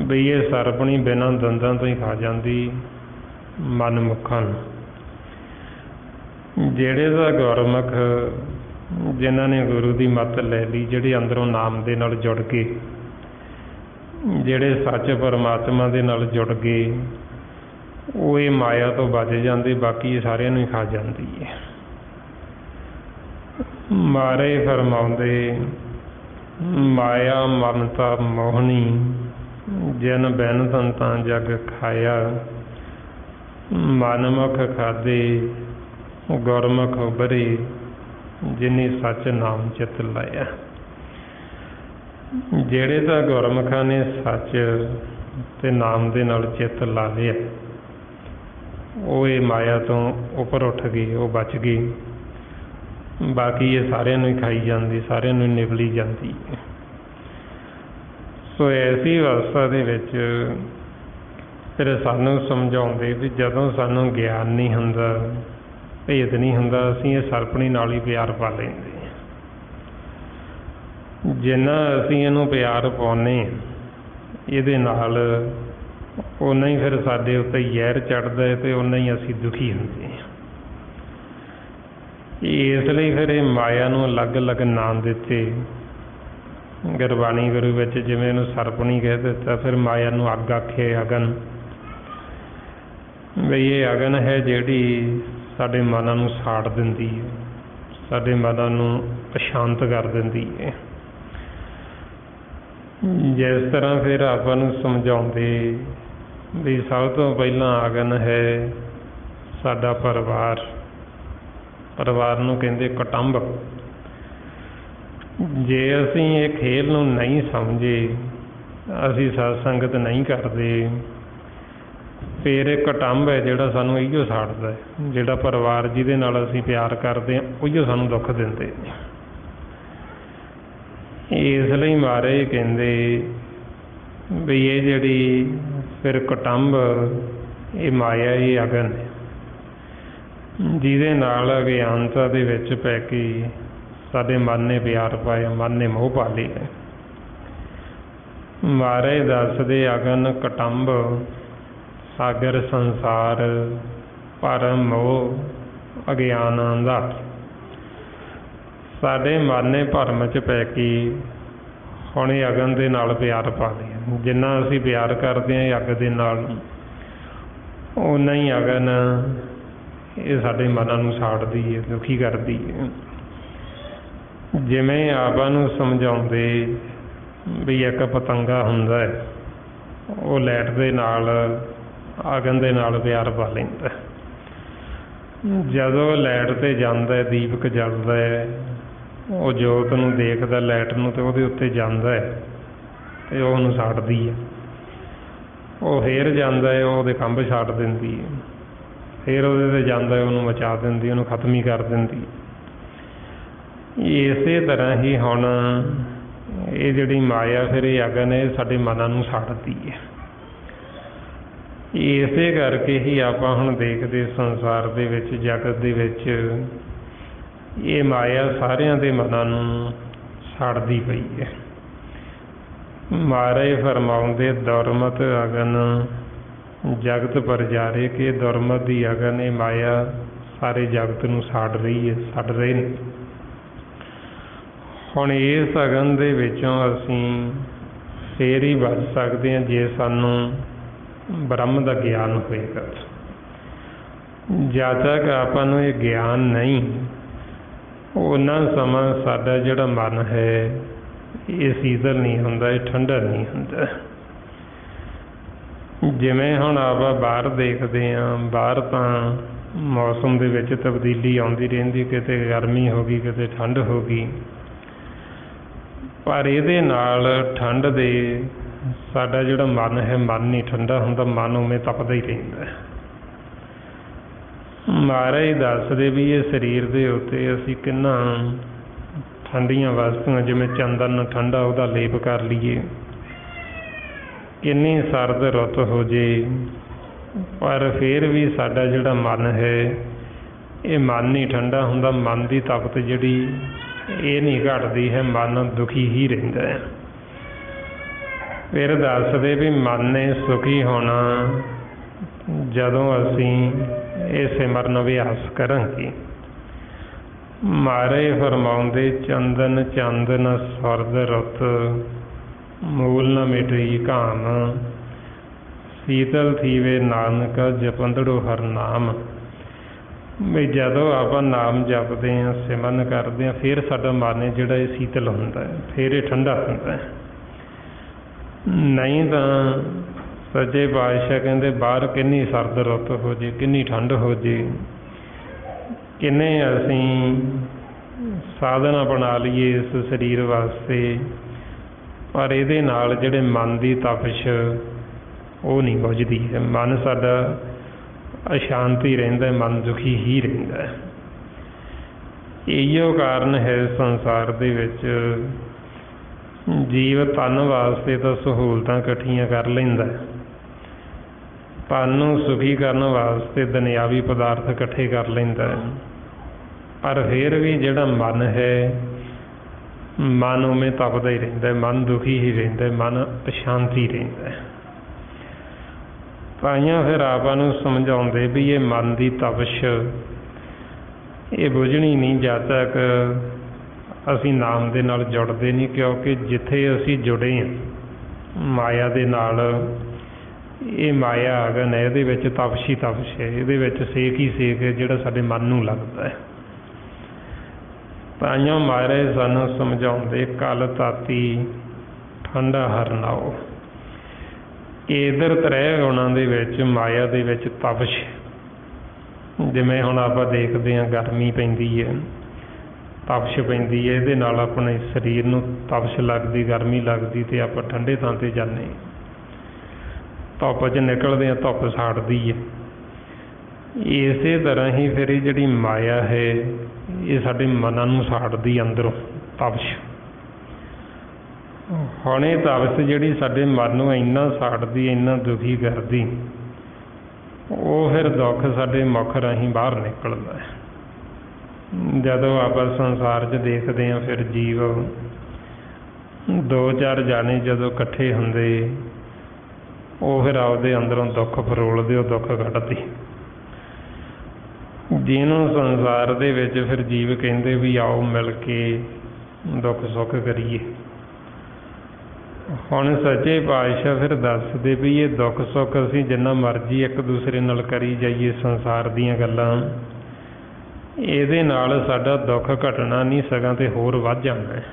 ਬਈ ਇਹ ਸਰਪਣੀ ਬਿਨਾਂ ਦੰਦਾਂ ਤੋਂ ਹੀ ਖਾ ਜਾਂਦੀ ਮਨ ਮੁੱਖਾਂ ਨੂੰ। ਜਿਹੜੇ ਦਾ ਗੁਰਮੁਖ, ਜਿਨ੍ਹਾਂ ਨੇ ਗੁਰੂ ਦੀ ਮੱਤ ਲੈ ਲਈ, ਜਿਹੜੇ ਅੰਦਰੋਂ ਨਾਮ ਦੇ ਨਾਲ ਜੁੜ ਕੇ, ਜਿਹੜੇ ਸੱਚ ਪਰਮਾਤਮਾ ਦੇ ਨਾਲ ਜੁੜ ਗਏ, ਉਹ ਇਹ ਮਾਇਆ ਤੋਂ ਬਚ ਜਾਂਦੇ, ਬਾਕੀ ਸਾਰਿਆਂ ਨੂੰ ਹੀ ਖਾ ਜਾਂਦੀ ਹੈ। ਮਾਰੇ ਫਰਮਾਉਂਦੇ, ਮਾਇਆ ਮਮਤਾ ਮੋਹਣੀ, ਜਿਨ ਬਿਨ ਸੰਤਾਂ ਜਗ ਖਾਇਆ, ਮਨਮੁਖ ਖਾਦੇ ਗੁਰਮੁਖ ਉਭਰੇ, ਜਿਨੀ ਸੱਚ ਨਾਮ ਚਿੱਤ ਲਾਇਆ। ਜਿਹੜੇ ਤਾਂ ਗੁਰਮੁਖਾਂ ਨੇ ਸੱਚ ਤੇ ਨਾਮ ਦੇ ਨਾਲ ਚਿੱਤ ਲਾ ਲਿਆ, ਉਹ ਇਹ ਮਾਇਆ ਤੋਂ ਉੱਪਰ ਉੱਠ ਗਏ, ਉਹ ਬਚ ਗਏ। ਬਾਕੀ ਇਹ ਸਾਰਿਆਂ ਨੂੰ ਹੀ ਖਾਈ ਜਾਂਦੀ, ਸਾਰਿਆਂ ਨੂੰ ਨਿਗਲੀ ਜਾਂਦੀ। ਸੋ ਐਸੀ ਅਵਸਥਾ ਦੇ ਵਿੱਚ ਫਿਰ ਸਾਨੂੰ ਸਮਝਾਉਂਦੇ ਵੀ ਜਦੋਂ ਸਾਨੂੰ ਗਿਆਨ ਨਹੀਂ ਹੁੰਦਾ, ਭੇਦ ਨਹੀਂ ਹੁੰਦਾ, ਅਸੀਂ ਇਹ ਸਰਪਣੀ ਨਾਲ ਹੀ ਪਿਆਰ ਪਾ ਲੈਂਦੇ। ਜਿੰਨਾ ਅਸੀਂ ਇਹਨੂੰ ਪਿਆਰ ਪਾਉਂਦੇ ਇਹਦੇ ਨਾਲ, ਓਨਾ ਹੀ ਫਿਰ ਸਾਡੇ ਉੱਤੇ ਜ਼ਹਿਰ ਚੜ੍ਹਦਾ ਹੈ ਅਤੇ ਓਨਾ ਹੀ ਅਸੀਂ ਦੁਖੀ ਹੁੰਦੇ ਹਾਂ। ਇਸ ਲਈ ਫਿਰ ਇਹ ਮਾਇਆ ਨੂੰ ਅਲੱਗ ਅਲੱਗ ਨਾਮ ਦਿੱਤੇ। ਗੁਰਬਾਣੀ ਗੁਰੂ ਵਿੱਚ ਜਿਵੇਂ ਇਹਨੂੰ ਸਰਪਣੀ ਕਹਿ ਦਿੱਤਾ, ਫਿਰ ਮਾਇਆ ਨੂੰ ਅੱਗ ਆਖੇ, ਅਗਨ। ਬਈ ਇਹ ਅਗਨ ਹੈ ਜਿਹੜੀ ਸਾਡੇ ਮਨਾਂ ਨੂੰ ਸਾੜ ਦਿੰਦੀ ਹੈ, ਸਾਡੇ ਮਨਾਂ ਨੂੰ ਅਸ਼ਾਂਤ ਕਰ ਦਿੰਦੀ ਹੈ। ਜਿਸ ਤਰ੍ਹਾਂ ਫਿਰ ਆਪਾਂ ਨੂੰ ਸਮਝਾਉਂਦੇ ਵੀ ਸਭ ਤੋਂ ਪਹਿਲਾਂ ਅਗਨ ਹੈ ਸਾਡਾ ਪਰਿਵਾਰ। ਪਰਿਵਾਰ ਨੂੰ ਕਹਿੰਦੇ ਕੁਟੁੰਬ। ਜੇ ਅਸੀਂ ਇਹ ਖੇਲ ਨੂੰ ਨਹੀਂ ਸਮਝੇ, ਅਸੀਂ ਸਤ ਸੰਗਤ ਨਹੀਂ ਕਰਦੇ, ਫਿਰ ਇਹ ਕੁਟੁੰਬ ਹੈ ਜਿਹੜਾ ਸਾਨੂੰ ਇਹੀਓ ਸਾੜਦਾ। ਜਿਹੜਾ ਪਰਿਵਾਰ ਜਿਹਦੇ ਨਾਲ ਅਸੀਂ ਪਿਆਰ ਕਰਦੇ ਹਾਂ, ਉਹੀਓ ਸਾਨੂੰ ਦੁੱਖ ਦਿੰਦੇ। ਇਸ ਲਈ ਮਹਾਰਾਜ ਕਹਿੰਦੇ ਵੀ ਇਹ ਜਿਹੜੀ ਫਿਰ ਕੁਟੁੰਬ, ਇਹ ਮਾਇਆ, ਇਹ ਅਗਨ ਹੈ, ਜਿਹਦੇ ਨਾਲ ਅਗਿਆਨਤਾ ਦੇ ਵਿੱਚ ਪੈ ਕੇ ਸਾਡੇ ਮਨ ਨੇ ਪਿਆਰ ਪਾਇਆ, ਮਨ ਨੇ ਮੋਹ ਪਾ ਲਿਆ। ਮਹਾਰਾਜ ਦੱਸਦੇ, ਅਗਨ ਕੁਟੁੰਬ ਸਾਗਰ ਸੰਸਾਰ, ਭਰਮ ਮੋਹ ਅਗਿਆਨ ਅੰਧਾਰ। ਸਾਡੇ ਮਨ ਨੇ ਭਰਮ 'ਚ ਪੈ ਕੇ ਹੁਣ ਇਹ ਅਗਨ ਦੇ ਨਾਲ ਪਿਆਰ ਪਾ ਲਿਆ। ਜਿੰਨਾ ਅਸੀਂ ਪਿਆਰ ਕਰਦੇ ਹਾਂ ਇਹ ਅੱਗ ਦੇ ਨਾਲ, ਓਨਾ ਹੀ ਅਗਨ ਇਹ ਸਾਡੇ ਮਨਾਂ ਨੂੰ ਸਾੜਦੀ ਹੈ, ਦੁਖੀ ਕਰਦੀ ਹੈ। ਜਿਵੇਂ ਆਪਾਂ ਨੂੰ ਸਮਝਾਉਂਦੇ ਵੀ ਇੱਕ ਪਤੰਗਾ ਹੁੰਦਾ ਹੈ, ਉਹ ਲਾਈਟ ਦੇ ਨਾਲ ਅਗਨ ਦੇ ਨਾਲ ਪਿਆਰ ਪਾ ਲੈਂਦਾ। ਜਦੋਂ ਲਾਈਟ 'ਤੇ ਜਾਂਦਾ, ਦੀਪਕ ਜਲਦਾ ਹੈ, ਉਹ ਜੋਤ ਨੂੰ ਦੇਖਦਾ ਲਾਈਟ ਨੂੰ, ਅਤੇ ਉਹਦੇ ਉੱਤੇ ਜਾਂਦਾ ਹੈ ਅਤੇ ਉਹ ਉਹਨੂੰ ਸਾੜਦੀ ਹੈ। ਉਹ ਫੇਰ ਜਾਂਦਾ ਹੈ, ਉਹ ਉਹਦੇ ਖੰਭ ਛੱਡ ਦਿੰਦੀ ਹੈ, ਫਿਰ ਉਹਦੇ 'ਤੇ ਜਾਂਦਾ ਹੈ, ਉਹਨੂੰ ਮਚਾ ਦਿੰਦੀ, ਉਹਨੂੰ ਖਤਮ ਹੀ ਕਰ ਦਿੰਦੀ। ਇਸੇ ਤਰ੍ਹਾਂ ਹੀ ਹੁਣ ਇਹ ਜਿਹੜੀ ਮਾਇਆ ਫਿਰ ਇਹ ਅਗਨ ਹੈ, ਸਾਡੇ ਮਨਾਂ ਨੂੰ ਸਾੜਦੀ ਹੈ। ਇਸੇ ਕਰਕੇ ਹੀ ਆਪਾਂ ਹੁਣ ਦੇਖਦੇ ਸੰਸਾਰ ਦੇ ਵਿੱਚ, ਜਗਤ ਦੇ ਵਿੱਚ ਇਹ ਮਾਇਆ ਸਾਰਿਆਂ ਦੇ ਮਨਾਂ ਨੂੰ ਸਾੜਦੀ ਪਈ ਹੈ। ਮਹਾਰਾਜ ਫਰਮਾਉਂਦੇ ਦੁਰਮਤ ਅਗਨ ਜਗਤ ਪਰਜਾਰੇ, ਕਿ ਦੁਰਮਤ ਦੀ ਅਗਨ ਇਹ ਮਾਇਆ ਸਾਰੇ ਜਗਤ ਨੂੰ ਸਾੜ ਰਹੀ ਹੈ, ਛੱਡ ਰਹੇ ਨੇ। ਹੁਣ ਇਸ ਅਗਨ ਦੇ ਵਿੱਚੋਂ ਅਸੀਂ ਫੇਰ ਹੀ ਬਚ ਸਕਦੇ ਹਾਂ ਜੇ ਸਾਨੂੰ ਬ੍ਰਹਮ ਦਾ ਗਿਆਨ ਹੋਏਗਾ। ਜਦ ਤੱਕ ਆਪਾਂ ਨੂੰ ਇਹ ਗਿਆਨ ਨਹੀਂ, ਉਹਨਾਂ ਸਮਾਂ ਸਾਡਾ ਜਿਹੜਾ ਮਨ ਹੈ ਇਹ ਸ਼ੀਤਲ ਨਹੀਂ ਹੁੰਦਾ, ਇਹ ਠੰਡਾ ਨਹੀਂ ਹੁੰਦਾ। ਜਿਵੇਂ ਹੁਣ ਆਪਾਂ ਬਾਹਰ ਦੇਖਦੇ ਹਾਂ, ਬਾਹਰ ਤਾਂ ਮੌਸਮ ਦੇ ਵਿੱਚ ਤਬਦੀਲੀ ਆਉਂਦੀ ਰਹਿੰਦੀ, ਕਿਤੇ ਗਰਮੀ ਹੋ ਗਈ, ਕਿਤੇ ਠੰਡ ਹੋ ਗਈ, ਪਰ ਇਹਦੇ ਨਾਲ ਠੰਡ ਦੇ ਸਾਡਾ ਜਿਹੜਾ ਮਨ ਹੈ, ਮਨ ਨਹੀਂ ਠੰਡਾ ਹੁੰਦਾ, ਮਨ ਉਵੇਂ ਤਪਦਾ ਹੀ ਰਹਿੰਦਾ। ਮਹਾਰਾਜ ਦੱਸਦੇ ਵੀ ਇਹ ਸਰੀਰ ਦੇ ਉੱਤੇ ਅਸੀਂ ਕਿੰਨਾ ਠੰਡੀਆਂ ਵਸਤੂਆਂ, ਜਿਵੇਂ ਚੰਦਨ ਠੰਡਾ, ਉਹਦਾ ਲੇਪ ਕਰ ਲਈਏ, ਕਿੰਨੀ ਸਰਦ ਰੁੱਤ ਹੋ ਜੇ, ਪਰ ਫਿਰ ਵੀ ਸਾਡਾ ਜਿਹੜਾ ਮਨ ਹੈ ਇਹ ਮਨ ਨਹੀਂ ਠੰਡਾ ਹੁੰਦਾ। ਮਨ ਦੀ ਤਾਕਤ ਜਿਹੜੀ ਇਹ ਨਹੀਂ ਘਟਦੀ ਹੈ, ਮਨ ਦੁਖੀ ਹੀ ਰਹਿੰਦਾ ਹੈ। ਫਿਰ ਦੱਸਦੇ ਵੀ ਮਨ ਨੇ ਸੁਖੀ ਹੋਣਾ ਜਦੋਂ ਅਸੀਂ ਇਹ ਸਿਮਰਨ ਅਭਿਆਸ ਕਰਾਂਗੇ। ਮਹਾਰਾਜ ਫਰਮਾਉਂਦੇ ਚੰਦਨ ਚੰਦਨ ਸਰਦ ਰੁੱਤ, ਮੂਲ ਨ ਮਿਟਈ ਕਾਮ, ਸ਼ੀਤਲ ਥੀਵੇ ਨਾਨਕ ਜਪੰਦੜੋ ਹਰ ਨਾਮ। ਵੀ ਜਦੋਂ ਆਪਾਂ ਨਾਮ ਜਪਦੇ ਹਾਂ, ਸਿਮਰਨ ਕਰਦੇ ਹਾਂ, ਫਿਰ ਸਾਡਾ ਮਨ ਜਿਹੜਾ ਇਹ ਸ਼ੀਤਲ ਹੁੰਦਾ ਹੈ, ਫਿਰ ਇਹ ਠੰਡਾ ਹੁੰਦਾ ਹੈ। ਨਹੀਂ ਤਾਂ ਸੱਚੇ ਪਾਤਸ਼ਾਹ ਕਹਿੰਦੇ ਬਾਹਰ ਕਿੰਨੀ ਸਰਦ ਰੁੱਤ ਹੋ ਜੇ, ਕਿੰਨੀ ਠੰਡ ਹੋ ਜੇ, ਕਿੰਨੇ ਅਸੀਂ ਸਾਧਨਾ ਬਣਾ ਲਈਏ ਇਸ ਸਰੀਰ ਵਾਸਤੇ, ਪਰ ਇਹਦੇ ਨਾਲ ਜਿਹੜੇ ਮਨ ਦੀ ਤਪਸ਼ ਉਹ ਨਹੀਂ ਬੁਝਦੀ ਹੈ। ਮਨ ਸਾਡਾ ਅਸ਼ਾਂਤੀ ਰਹਿੰਦਾ, ਮਨ ਦੁਖੀ ਹੀ ਰਹਿੰਦਾ। ਇਹੀਓ ਕਾਰਨ ਹੈ ਸੰਸਾਰ ਦੇ ਵਿੱਚ ਜੀਵ ਤਨ ਵਾਸਤੇ ਤਾਂ ਸਹੂਲਤਾਂ ਇਕੱਠੀਆਂ ਕਰ ਲੈਂਦਾ, ਤਨ ਨੂੰ ਸੁਖੀ ਕਰਨ ਵਾਸਤੇ ਦੁਨਿਆਵੀ ਪਦਾਰਥ ਇਕੱਠੇ ਕਰ ਲੈਂਦਾ, ਪਰ ਫਿਰ ਵੀ ਜਿਹੜਾ ਮਨ ਹੈ, ਮਨ ਉਵੇਂ ਤਪਦਾ ਹੀ ਰਹਿੰਦਾ, ਮਨ ਦੁਖੀ ਹੀ ਰਹਿੰਦਾ, ਮਨ ਅਸ਼ਾਂਤੀ ਰਹਿੰਦਾ। ਤਾਈਆਂ ਫਿਰ ਆਪਾਂ ਨੂੰ ਸਮਝਾਉਂਦੇ ਵੀ ਇਹ ਮਨ ਦੀ ਤਪਸ਼ ਇਹ ਬੁਝਣੀ ਨਹੀਂ ਜਦ ਤੱਕ ਅਸੀਂ ਨਾਮ ਦੇ ਨਾਲ ਜੁੜਦੇ ਨਹੀਂ, ਕਿਉਂਕਿ ਜਿੱਥੇ ਅਸੀਂ ਜੁੜੇ ਹਾਂ ਮਾਇਆ ਦੇ ਨਾਲ, ਇਹ ਮਾਇਆ ਅਗਨ ਹੈ, ਇਹਦੇ ਵਿੱਚ ਤਪਸ਼ ਹੀ ਤਪਸ਼ ਹੈ, ਇਹਦੇ ਵਿੱਚ ਸੇਕ ਹੀ ਸੇਕ ਹੈ ਜਿਹੜਾ ਸਾਡੇ ਮਨ ਨੂੰ ਲੱਗਦਾ ਹੈ। ਤਾਈਆਂ ਮਹਾਰਾਜ ਸਾਨੂੰ ਸਮਝਾਉਂਦੇ ਕਲ ਤਾਤੀ ਠੰਡਾ ਹਰ ਨਾਓ। ਇੱਧਰ ਤ੍ਰੈ ਗੁਣਾਂ ਦੇ ਵਿੱਚ ਮਾਇਆ ਦੇ ਵਿੱਚ ਤਪਸ਼, ਜਿਵੇਂ ਹੁਣ ਆਪਾਂ ਦੇਖਦੇ ਹਾਂ ਗਰਮੀ ਪੈਂਦੀ ਹੈ, ਤਪਸ਼ ਪੈਂਦੀ ਹੈ, ਇਹਦੇ ਨਾਲ ਆਪਣੇ ਸਰੀਰ ਨੂੰ ਤਪਸ਼ ਲੱਗਦੀ, ਗਰਮੀ ਲੱਗਦੀ, ਅਤੇ ਆਪਾਂ ਠੰਡੇ ਥਾਂ 'ਤੇ ਜਾਂਦੇ, ਧੁੱਪ 'ਚ ਨਿਕਲਦੇ ਹਾਂ, ਧੁੱਪ ਸਾੜਦੀ ਹੈ। ਇਸੇ ਤਰ੍ਹਾਂ ਹੀ ਫਿਰ ਇਹ ਜਿਹੜੀ ਮਾਇਆ ਹੈ ਇਹ ਸਾਡੇ ਮਨਾਂ ਨੂੰ ਸਾੜਦੀ ਅੰਦਰੋਂ ਤਪਸ਼। ਹੁਣ ਇਹ ਤਪਸ਼ ਜਿਹੜੀ ਸਾਡੇ ਮਨ ਨੂੰ ਇੰਨਾ ਸਾੜਦੀ, ਇੰਨਾ ਦੁਖੀ ਕਰਦੀ, ਉਹ ਫਿਰ ਦੁੱਖ ਸਾਡੇ ਮੁਖ ਰਾਹੀਂ ਬਾਹਰ ਨਿਕਲਦਾ ਹੈ। ਜਦੋਂ ਆਪਾਂ ਸੰਸਾਰ 'ਚ ਦੇਖਦੇ ਹਾਂ ਫਿਰ ਜੀਵ ਦੋ ਚਾਰ ਜਾਣੇ ਜਦੋਂ ਇਕੱਠੇ ਹੁੰਦੇ, ਉਹ ਫਿਰ ਆਪਦੇ ਅੰਦਰੋਂ ਦੁੱਖ ਫਰੋਲਦੇ, ਉਹ ਦੁੱਖ ਕੱਢਦੇ। ਜਿਹਨੂੰ ਸੰਸਾਰ ਦੇ ਵਿੱਚ ਫਿਰ ਜੀਵ ਕਹਿੰਦੇ ਵੀ ਆਓ ਮਿਲ ਕੇ ਦੁੱਖ ਸੁੱਖ ਕਰੀਏ। ਹੁਣ ਸੱਚੇ ਪਾਤਸ਼ਾਹ ਫਿਰ ਦੱਸਦੇ ਵੀ ਇਹ ਦੁੱਖ ਸੁੱਖ ਅਸੀਂ ਜਿੰਨਾ ਮਰਜ਼ੀ ਇੱਕ ਦੂਸਰੇ ਨਾਲ ਕਰੀ ਜਾਈਏ ਸੰਸਾਰ ਦੀਆਂ ਗੱਲਾਂ, ਇਹਦੇ ਨਾਲ ਸਾਡਾ ਦੁੱਖ ਘਟਣਾ ਨਹੀਂ, ਸਗੋਂ ਤੇ ਹੋਰ ਵੱਧ ਜਾਣਾ ਹੈ।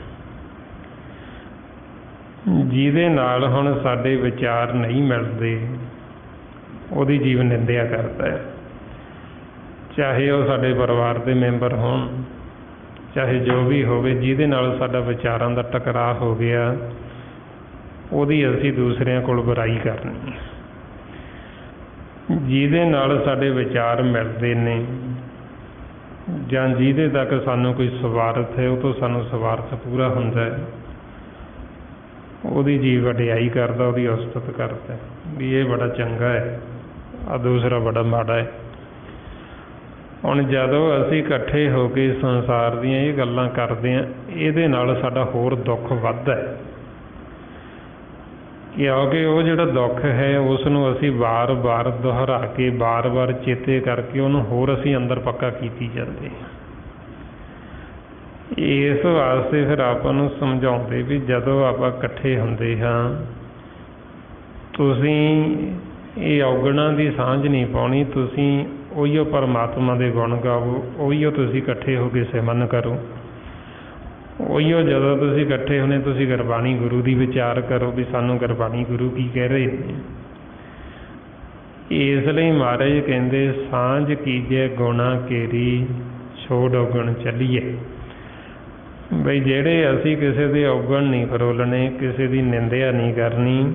ਜਿਹਦੇ ਨਾਲ ਹੁਣ ਸਾਡੇ ਵਿਚਾਰ ਨਹੀਂ ਮਿਲਦੇ ਉਹਦੀ ਜੀਵ ਨਿੰਦਿਆ ਕਰਦਾ ਹੈ, ਚਾਹੇ ਉਹ ਸਾਡੇ ਪਰਿਵਾਰ ਦੇ ਮੈਂਬਰ ਹੋਣ, ਚਾਹੇ ਜੋ ਵੀ ਹੋਵੇ। ਜਿਹਦੇ ਨਾਲ ਸਾਡਾ ਵਿਚਾਰਾਂ ਦਾ ਟਕਰਾਅ ਹੋ ਗਿਆ ਉਹਦੀ ਅਸੀਂ ਦੂਸਰਿਆਂ ਕੋਲ ਬੁਰਾਈ ਕਰਨੀ। ਜਿਹਦੇ ਨਾਲ ਸਾਡੇ ਵਿਚਾਰ ਮਿਲਦੇ ਨੇ ਜਾਂ ਜਿਹਦੇ ਤੱਕ ਸਾਨੂੰ ਕੋਈ ਸਵਾਰਥ ਹੈ, ਉਹ ਤੋਂ ਸਾਨੂੰ ਸਵਾਰਥ ਪੂਰਾ ਹੁੰਦਾ ਹੈ, ਉਹਦੀ ਜੀਵ ਵਡਿਆਈ ਕਰਦਾ, ਉਹਦੀ ਉਸਤਤ ਕਰਦਾ ਵੀ ਇਹ ਬੜਾ ਚੰਗਾ ਹੈ, ਆ ਦੂਸਰਾ ਬੜਾ ਮਾੜਾ ਹੈ। ਹੁਣ ਜਦੋਂ ਅਸੀਂ ਇਕੱਠੇ ਹੋ ਕੇ ਸੰਸਾਰ ਦੀਆਂ ਇਹ ਗੱਲਾਂ ਕਰਦੇ ਹਾਂ, ਇਹਦੇ ਨਾਲ ਸਾਡਾ ਹੋਰ ਦੁੱਖ ਵੱਧਦਾ ਹੈ, ਕਿਉਂਕਿ ਉਹ ਜਿਹੜਾ ਦੁੱਖ ਹੈ ਉਸ ਨੂੰ ਅਸੀਂ ਵਾਰ-ਵਾਰ ਦੁਹਰਾ ਕੇ ਵਾਰ-ਵਾਰ ਚੇਤੇ ਕਰਕੇ ਉਹਨੂੰ ਹੋਰ ਅਸੀਂ ਅੰਦਰ ਪੱਕਾ ਕੀਤੀ ਜਾਂਦੇ। ਇਸ ਵਾਸਤੇ ਫਿਰ ਆਪਾਂ ਨੂੰ ਸਮਝਾਉਂਦੇ ਵੀ ਜਦੋਂ ਆਪਾਂ ਇਕੱਠੇ ਹੁੰਦੇ ਹਾਂ, ਤੁਸੀਂ ਇਹ ਔਗਣਾਂ ਦੀ ਸਾਂਝ ਨਹੀਂ ਪਾਉਣੀ, ਤੁਸੀਂ ਉਹੀਓ ਪਰਮਾਤਮਾ ਦੇ ਗੁਣ ਗਾਵੋ, ਉਹੀਓ ਤੁਸੀਂ ਇਕੱਠੇ ਹੋ ਕੇ ਸਿਮਰਨ ਕਰੋ, ਉਹੀਓ ਜਦੋਂ ਤੁਸੀਂ ਇਕੱਠੇ ਹੋਣੇ ਤੁਸੀਂ ਗੁਰਬਾਣੀ ਗੁਰੂ ਦੀ ਵਿਚਾਰ ਕਰੋ ਵੀ ਸਾਨੂੰ ਗੁਰਬਾਣੀ ਗੁਰੂ ਕੀ ਕਹਿ ਰਹੇ ਨੇ। ਇਸ ਲਈ ਮਹਾਰਾਜ ਕਹਿੰਦੇ ਸਾਂਝ ਕੀਜੇ ਗੁਣਾ ਕੇਰੀ ਛੋੜ ਔਗਣ ਚੱਲੀਏ। ਬਈ ਜਿਹੜੇ ਅਸੀਂ ਕਿਸੇ ਦੇ ਔਗਣ ਨਹੀਂ ਫਰੋਲਣੇ, ਕਿਸੇ ਦੀ ਨਿੰਦਿਆ ਨਹੀਂ ਕਰਨੀ।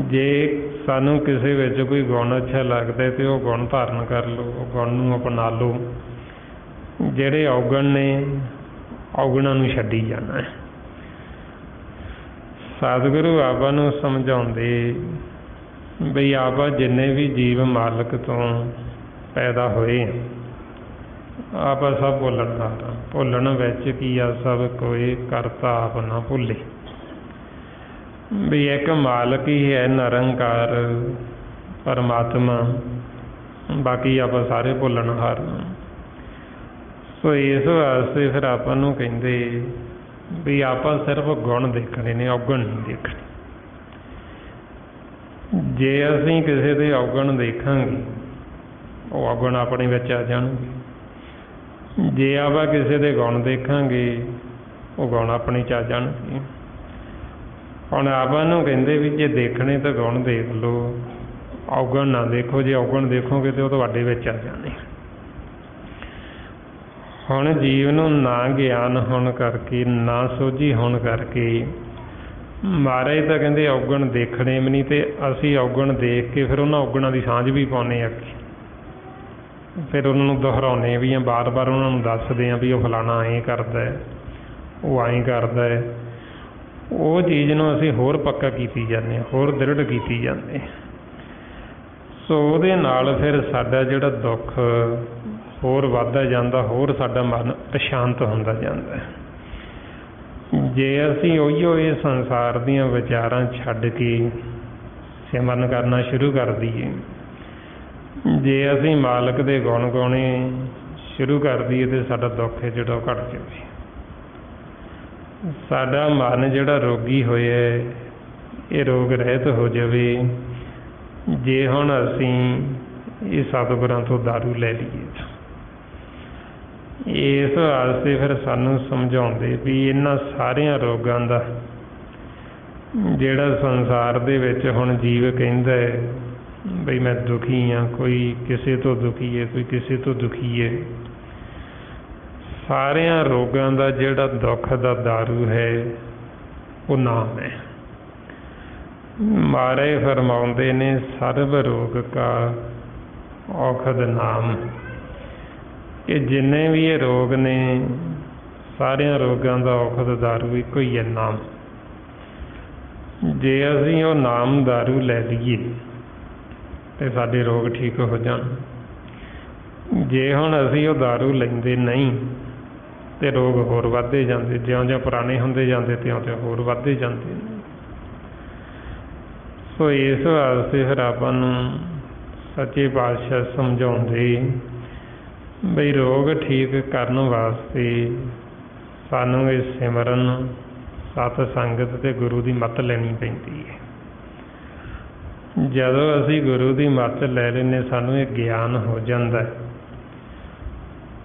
ਜੇ ਸਾਨੂੰ ਕਿਸੇ ਵਿੱਚ ਕੋਈ ਗੁਣ ਅੱਛਾ ਲੱਗਦਾ ਤੇ ਉਹ ਗੁਣ ਧਾਰਨ ਕਰ ਲਓ, ਉਹ ਗੁਣ ਨੂੰ ਅਪਣਾ ਲਓ। ਜਿਹੜੇ ਔਗਣ ਨੇ ਔਗਣਾਂ ਨੂੰ ਛੱਡੀ ਜਾਣਾ ਹੈ। ਸਤਿਗੁਰੂ ਆਪਾਂ ਨੂੰ ਸਮਝਾਉਂਦੇ ਬਈ ਆਪਾਂ ਜਿੰਨੇ ਵੀ ਜੀਵ ਮਾਲਕ ਤੋਂ ਪੈਦਾ ਹੋਏ ਆਪਾਂ ਸਭ ਭੁੱਲਣਹਾਰ ਹਾਂ। ਭੁੱਲਣ ਵਿੱਚ ਕੀ ਆ, ਸਭ ਕੋਈ ਕਰਤਾ ਆਪ ਨਾ ਭੁੱਲੇ। ਵੀ ਇੱਕ ਮਾਲਕ ਹੀ ਹੈ ਨਿਰੰਕਾਰ ਪਰਮਾਤਮਾ, ਬਾਕੀ ਆਪਾਂ ਸਾਰੇ ਭੁੱਲਣਹਾਰ ਹਾਂ। ਸੋ ਇਸ ਵਾਸਤੇ ਫਿਰ ਆਪਾਂ ਨੂੰ ਕਹਿੰਦੇ ਵੀ ਆਪਾਂ ਸਿਰਫ ਗੁਣ ਦੇਖਣੇ ਨੇ, ਔਗਣ ਨਹੀਂ ਦੇਖਣੇ। ਜੇ ਅਸੀਂ ਕਿਸੇ ਦੇ ਔਗਣ ਦੇਖਾਂਗੇ ਉਹ ਔਗਣ ਆਪਣੇ ਵਿੱਚ ਆ ਜਾਣਗੇ, ਜੇ ਆਪਾਂ ਕਿਸੇ ਦੇ ਗੁਣ ਦੇਖਾਂਗੇ ਉਹ ਗੁਣ ਆਪਣੇ 'ਚ ਆ ਜਾਣਗੇ। ਹੁਣ ਆਪਾਂ ਨੂੰ ਕਹਿੰਦੇ ਵੀ ਜੇ ਦੇਖਣੇ ਤਾਂ ਗੁਣ ਦੇਖ ਲਓ, ਔਗਣ ਨਾ ਦੇਖੋ। ਜੇ ਔਗਣ ਦੇਖੋਗੇ ਤਾਂ ਉਹ ਤੁਹਾਡੇ ਵਿੱਚ ਆ ਜਾਣੇ। ਹੁਣ ਜੀਵ ਨੂੰ ਨਾ ਗਿਆਨ ਹੋਣ ਕਰਕੇ, ਨਾ ਸੋਝੀ ਹੋਣ ਕਰਕੇ ਮਹਾਰਾਜ ਤਾਂ ਕਹਿੰਦੇ ਔਗਣ ਦੇਖਣੇ ਵੀ ਨਹੀਂ, ਅਤੇ ਅਸੀਂ ਔਗਣ ਦੇਖ ਕੇ ਫਿਰ ਉਹਨਾਂ ਔਗਣਾਂ ਦੀ ਸਾਂਝ ਵੀ ਪਾਉਂਦੇ ਹਾਂ ਅੱਗੇ, ਫਿਰ ਉਹਨਾਂ ਨੂੰ ਦੁਹਰਾਉਂਦੇ ਵੀ ਹਾਂ, ਬਾਰ-ਬਾਰ ਉਹਨਾਂ ਨੂੰ ਦੱਸਦੇ ਹਾਂ ਵੀ ਉਹ ਫਲਾਣਾ ਐਂ ਕਰਦਾ, ਉਹ ਐਂ ਕਰਦਾ ਹੈ। ਉਹ ਚੀਜ਼ ਨੂੰ ਅਸੀਂ ਹੋਰ ਪੱਕਾ ਕੀਤੀ ਜਾਂਦੇ ਹਾਂ, ਹੋਰ ਦ੍ਰਿੜ ਕੀਤੀ ਜਾਂਦੇ। ਸੋ ਉਹਦੇ ਨਾਲ ਫਿਰ ਸਾਡਾ ਜਿਹੜਾ ਦੁੱਖ ਹੋਰ ਵੱਧਦਾ ਜਾਂਦਾ, ਹੋਰ ਸਾਡਾ ਮਨ ਅਸ਼ਾਂਤ ਹੁੰਦਾ ਜਾਂਦਾ। ਜੇ ਅਸੀਂ ਉਹੀਓ ਇਹ ਸੰਸਾਰ ਦੀਆਂ ਵਿਚਾਰਾਂ ਛੱਡ ਕੇ ਸਿਮਰਨ ਕਰਨਾ ਸ਼ੁਰੂ ਕਰ ਦਈਏ, ਜੇ ਅਸੀਂ ਮਾਲਕ ਦੇ ਗੁਣ ਗਾਉਣੇ ਸ਼ੁਰੂ ਕਰ ਦਈਏ ਤਾਂ ਸਾਡਾ ਦੁੱਖ ਹੈ ਜਿਹੜਾ ਉਹ ਘੱਟ ਜਾਵੇ। ਸਾਡਾ ਮਨ ਜਿਹੜਾ ਰੋਗੀ ਹੋਇਆ ਇਹ ਰੋਗ ਰਹਿਤ ਹੋ ਜਾਵੇ ਜੇ ਹੁਣ ਅਸੀਂ ਇਹ ਸਤਿਗੁਰਾਂ ਤੋਂ ਦਾਰੂ ਲੈ ਲਈਏ। ਇਸ ਵਾਸਤੇ ਫਿਰ ਸਾਨੂੰ ਸਮਝਾਉਂਦੇ ਵੀ ਇਹਨਾਂ ਸਾਰਿਆਂ ਰੋਗਾਂ ਦਾ ਜਿਹੜਾ ਸੰਸਾਰ ਦੇ ਵਿੱਚ ਹੁਣ ਜੀਵ ਕਹਿੰਦਾ ਹੈ ਬਈ ਮੈਂ ਦੁਖੀ ਹਾਂ, ਕੋਈ ਕਿਸੇ ਤੋਂ ਦੁਖੀ ਹੈ, ਕੋਈ ਕਿਸੇ ਤੋਂ ਦੁਖੀ ਹੈ। ਸਾਰਿਆਂ ਰੋਗਾਂ ਦਾ ਜਿਹੜਾ ਦੁੱਖ ਦਾ ਦਾਰੂ ਹੈ ਉਹ ਨਾਮ ਹੈ। ਮਹਾਰਾਜ ਫਰਮਾਉਂਦੇ ਨੇ ਸਰਬ ਰੋਗ ਕਾ ਔਖਦ ਨਾਮ, ਕਿ ਜਿੰਨੇ ਵੀ ਇਹ ਰੋਗ ਨੇ ਸਾਰਿਆਂ ਰੋਗਾਂ ਦਾ ਔਖਦ ਦਾਰੂ ਇੱਕੋ ਹੀ ਹੈ, ਨਾਮ। ਜੇ ਅਸੀਂ ਉਹ ਨਾਮ ਦਾਰੂ ਲੈ ਲਈਏ ਤੇ ਸਾਡੇ ਰੋਗ ਠੀਕ ਹੋ ਜਾਣ। ਜੇ ਹੁਣ ਅਸੀਂ ਉਹ ਦਾਰੂ ਲੈਂਦੇ ਨਹੀਂ ਤੇ ਰੋਗ ਹੋਰ ਵੱਧਦੇ ਜਾਂਦੇ, ਜਿਉਂ-ਜਿਉਂ ਪੁਰਾਣੇ ਹੁੰਦੇ ਜਾਂਦੇ ਤਿਉਂ-ਤਿਉਂ ਹੋਰ ਵੱਧਦੇ ਜਾਂਦੇ। ਸੋ ਇਸ ਵਾਸਤੇ ਫਿਰ ਆਪਾਂ ਨੂੰ ਸੱਚੇ ਪਾਤਸ਼ਾਹ ਸਮਝਾਉਂਦੇ ਬਈ ਰੋਗ ਠੀਕ ਕਰਨ ਵਾਸਤੇ ਸਾਨੂੰ ਇਹ ਸਿਮਰਨ, ਸਤ ਸੰਗਤ ਅਤੇ ਗੁਰੂ ਦੀ ਮੱਤ ਲੈਣੀ ਪੈਂਦੀ ਹੈ। ਜਦੋਂ ਅਸੀਂ ਗੁਰੂ ਦੀ ਮੱਤ ਲੈ ਲੈਂਦੇ, ਸਾਨੂੰ ਇਹ ਗਿਆਨ ਹੋ ਜਾਂਦਾ,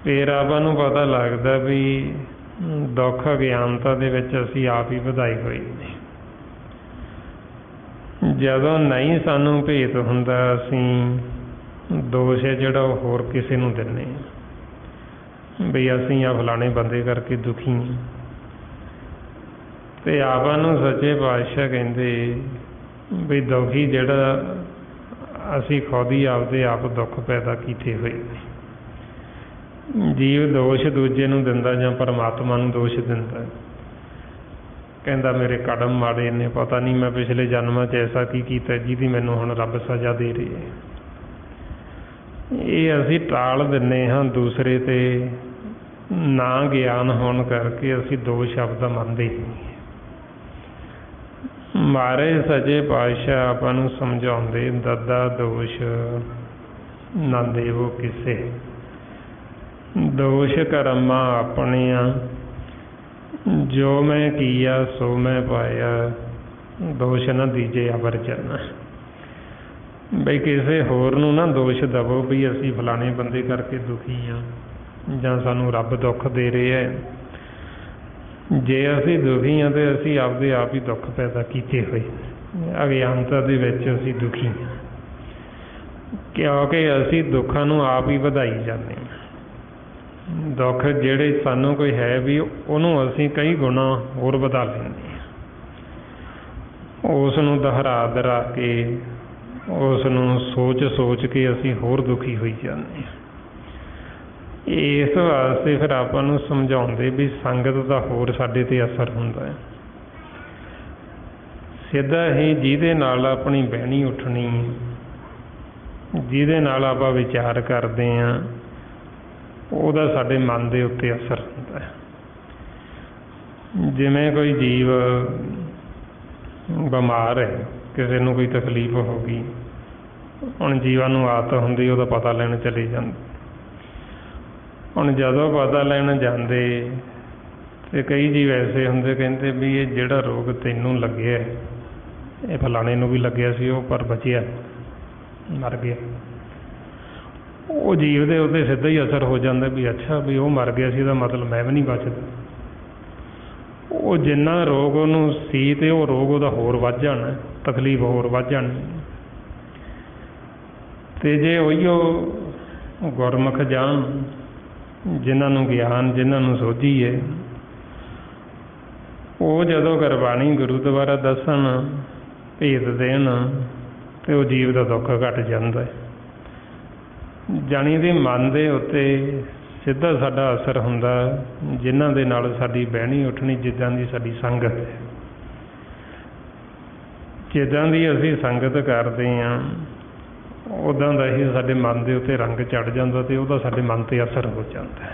ਫਿਰ ਆਪਾਂ ਨੂੰ ਪਤਾ ਲੱਗਦਾ ਵੀ ਦੁੱਖ ਅਗਿਆਨਤਾ ਦੇ ਵਿੱਚ ਅਸੀਂ ਆਪ ਹੀ ਵਧਾਏ ਹੋਏ ਨੇ। ਜਦੋਂ ਨਹੀਂ ਸਾਨੂੰ ਭੇਤ ਹੁੰਦਾ, ਅਸੀਂ ਦੋਸ਼ ਹੈ ਜਿਹੜਾ ਉਹ ਹੋਰ ਕਿਸੇ ਨੂੰ ਦਿੰਦੇ ਹਾਂ ਵੀ ਅਸੀਂ ਆ ਫਲਾਣੇ ਬੰਦੇ ਕਰਕੇ ਦੁਖੀ ਹਾਂ। ਅਤੇ ਆਪਾਂ ਨੂੰ ਸੱਚੇ ਪਾਤਸ਼ਾਹ ਕਹਿੰਦੇ ਵੀ ਦੁਖੀ ਜਿਹੜਾ ਅਸੀਂ ਖੁਦ ਹੀ ਆਪਦੇ ਆਪ ਦੁੱਖ ਪੈਦਾ ਕੀਤੇ ਹੋਏ ਨੇ। ਜੀਵ ਦੋਸ਼ ਦੂਜੇ ਨੂੰ ਦਿੰਦਾ ਜਾਂ ਪਰਮਾਤਮਾ ਨੂੰ ਦੋਸ਼ ਦਿੰਦਾ, ਕਹਿੰਦਾ ਮੇਰੇ ਕਰਮ ਮਾੜੇ ਨੇ, ਪਤਾ ਨਹੀਂ ਮੈਂ ਪਿਛਲੇ ਜਨਮਾਂ 'ਚ ਐਸਾ ਕੀ ਕੀਤਾ ਜਿਹਦੀ ਮੈਨੂੰ ਹੁਣ ਰੱਬ ਸਜ਼ਾ ਦੇ ਰਹੀ ਹੈ। ਇਹ ਅਸੀਂ ਟਾਲ ਦਿੰਦੇ ਹਾਂ ਦੂਸਰੇ 'ਤੇ, ਨਾ ਗਿਆਨ ਹੋਣ ਕਰਕੇ ਅਸੀਂ ਦੋਸ਼ ਆਪਦਾ ਮੰਨਦੇ ਹੀ ਨਹੀਂ। ਮਹਾਰਾਜ ਸੱਚੇ ਪਾਤਸ਼ਾਹ ਆਪਾਂ ਨੂੰ ਸਮਝਾਉਂਦੇ, ਦਦਾ ਦੋਸ਼ ਨਾ ਦੇਵੋ ਕਿਸੇ, ਦੋਸ਼ ਕਰਮਾਂ ਆਪਣੀਆਂ, ਜੋ ਮੈਂ ਕੀਆ ਸੋ ਮੈਂ ਪਾਇਆ, ਦੋਸ਼ ਨਾ ਦੀਜੇ ਅਵਰ ਚਰਨਾ। ਬਈ ਕਿਸੇ ਹੋਰ ਨੂੰ ਨਾ ਦੋਸ਼ ਦੇਵੋ ਵੀ ਅਸੀਂ ਫਲਾਣੇ ਬੰਦੇ ਕਰਕੇ ਦੁਖੀ ਹਾਂ ਜਾਂ ਸਾਨੂੰ ਰੱਬ ਦੁੱਖ ਦੇ ਰਿਹਾ ਹੈ। ਜੇ ਅਸੀਂ ਦੁਖੀ ਹਾਂ ਤਾਂ ਅਸੀਂ ਆਪਦੇ ਆਪ ਹੀ ਦੁੱਖ ਪੈਦਾ ਕੀਤੇ ਹੋਏ, ਅਗਿਆਨਤਾ ਦੇ ਵਿੱਚ ਅਸੀਂ ਦੁਖੀ ਹਾਂ, ਕਿਉਂਕਿ ਅਸੀਂ ਦੁੱਖਾਂ ਨੂੰ ਆਪ ਹੀ ਵਧਾਈ ਜਾਂਦੇ ਹਾਂ। ਦੁੱਖ ਜਿਹੜੇ ਸਾਨੂੰ ਕੋਈ ਹੈ ਵੀ ਉਹਨੂੰ ਅਸੀਂ ਕਈ ਗੁਣਾ ਹੋਰ ਵਧਾ ਲੈਂਦੇ ਹਾਂ, ਉਸ ਨੂੰ ਦੁਹਰਾ ਕੇ, ਉਸ ਨੂੰ ਸੋਚ ਕੇ ਅਸੀਂ ਹੋਰ ਦੁਖੀ ਹੋਈ ਜਾਂਦੇ ਹਾਂ। ਇਸ ਵਾਸਤੇ ਫਿਰ ਆਪਾਂ ਨੂੰ ਸਮਝਾਉਂਦੇ ਵੀ ਸੰਗਤ ਦਾ ਹੋਰ ਸਾਡੇ 'ਤੇ ਅਸਰ ਹੁੰਦਾ ਹੈ। ਸਿੱਧਾ ਹੀ ਜਿਹਦੇ ਨਾਲ ਆਪਣੀ ਬਹਿਣੀ ਉੱਠਣੀ, ਜਿਹਦੇ ਨਾਲ ਆਪਾਂ ਵਿਚਾਰ ਕਰਦੇ ਹਾਂ, ਉਹਦਾ ਸਾਡੇ ਮਨ ਦੇ ਉੱਤੇ ਅਸਰ ਹੁੰਦਾ ਹੈ। ਜਿਵੇਂ ਕੋਈ ਜੀਵ ਬਿਮਾਰ ਹੈ, ਕਿਸੇ ਨੂੰ ਕੋਈ ਤਕਲੀਫ ਹੋ ਗਈ, ਹੁਣ ਜੀਵਾਂ ਨੂੰ ਆਦਤ ਹੁੰਦੀ ਉਹਦਾ ਪਤਾ ਲੈਣ ਚਲੇ ਜਾਂਦੇ। ਹੁਣ ਜਦੋਂ ਪਤਾ ਲੈਣ ਜਾਂਦੇ ਅਤੇ ਕਈ ਜੀਵ ਐਸੇ ਹੁੰਦੇ, ਕਹਿੰਦੇ ਵੀ ਇਹ ਜਿਹੜਾ ਰੋਗ ਤੈਨੂੰ ਲੱਗਿਆ ਇਹ ਫਲਾਣੇ ਨੂੰ ਵੀ ਲੱਗਿਆ ਸੀ, ਉਹ ਪਰ ਬਚਿਆ, ਮਰ ਗਿਆ। ਉਹ ਜੀਵ ਦੇ ਉੱਤੇ ਸਿੱਧਾ ਹੀ ਅਸਰ ਹੋ ਜਾਂਦਾ ਵੀ ਅੱਛਾ ਵੀ ਉਹ ਮਰ ਗਿਆ ਸੀ, ਇਹਦਾ ਮਤਲਬ ਮੈਂ ਵੀ ਨਹੀਂ ਬਚਦਾ। ਉਹ ਜਿੰਨਾ ਰੋਗ ਉਹਨੂੰ ਸੀ ਅਤੇ ਉਹ ਰੋਗ ਉਹਦਾ ਹੋਰ ਵੱਧ ਜਾਣਾ, ਤਕਲੀਫ ਹੋਰ ਵੱਧ ਜਾਣੀ। ਅਤੇ ਜੇ ਉਹੀਓ ਗੁਰਮੁਖ ਜਾਣ, ਜਿਨ੍ਹਾਂ ਨੂੰ ਗਿਆਨ, ਜਿਨ੍ਹਾਂ ਨੂੰ ਸੋਝੀ ਹੈ, ਉਹ ਜਦੋਂ ਗੁਰਬਾਣੀ ਗੁਰੂ ਦੁਆਰਾ ਦੱਸਣ, ਭੇਤ ਦੇਣ, ਅਤੇ ਉਹ ਜੀਵ ਦਾ ਦੁੱਖ ਘੱਟ ਜਾਂਦਾ ਹੈ। ਜਾਣੀ ਦੇ ਮਨ ਦੇ ਉੱਤੇ ਸਿੱਧਾ ਸਾਡਾ ਅਸਰ ਹੁੰਦਾ, ਜਿਨ੍ਹਾਂ ਦੇ ਨਾਲ ਸਾਡੀ ਬਹਿਣੀ ਉੱਠਣੀ, ਜਿੱਦਾਂ ਦੀ ਸਾਡੀ ਸੰਗਤ ਹੈ, ਜਿੱਦਾਂ ਦੀ ਅਸੀਂ ਸੰਗਤ ਕਰਦੇ ਹਾਂ, ਉੱਦਾਂ ਦਾ ਹੀ ਸਾਡੇ ਮਨ ਦੇ ਉੱਤੇ ਰੰਗ ਚੜ੍ਹ ਜਾਂਦਾ ਅਤੇ ਉਹਦਾ ਸਾਡੇ ਮਨ 'ਤੇ ਅਸਰ ਹੋ ਜਾਂਦਾ।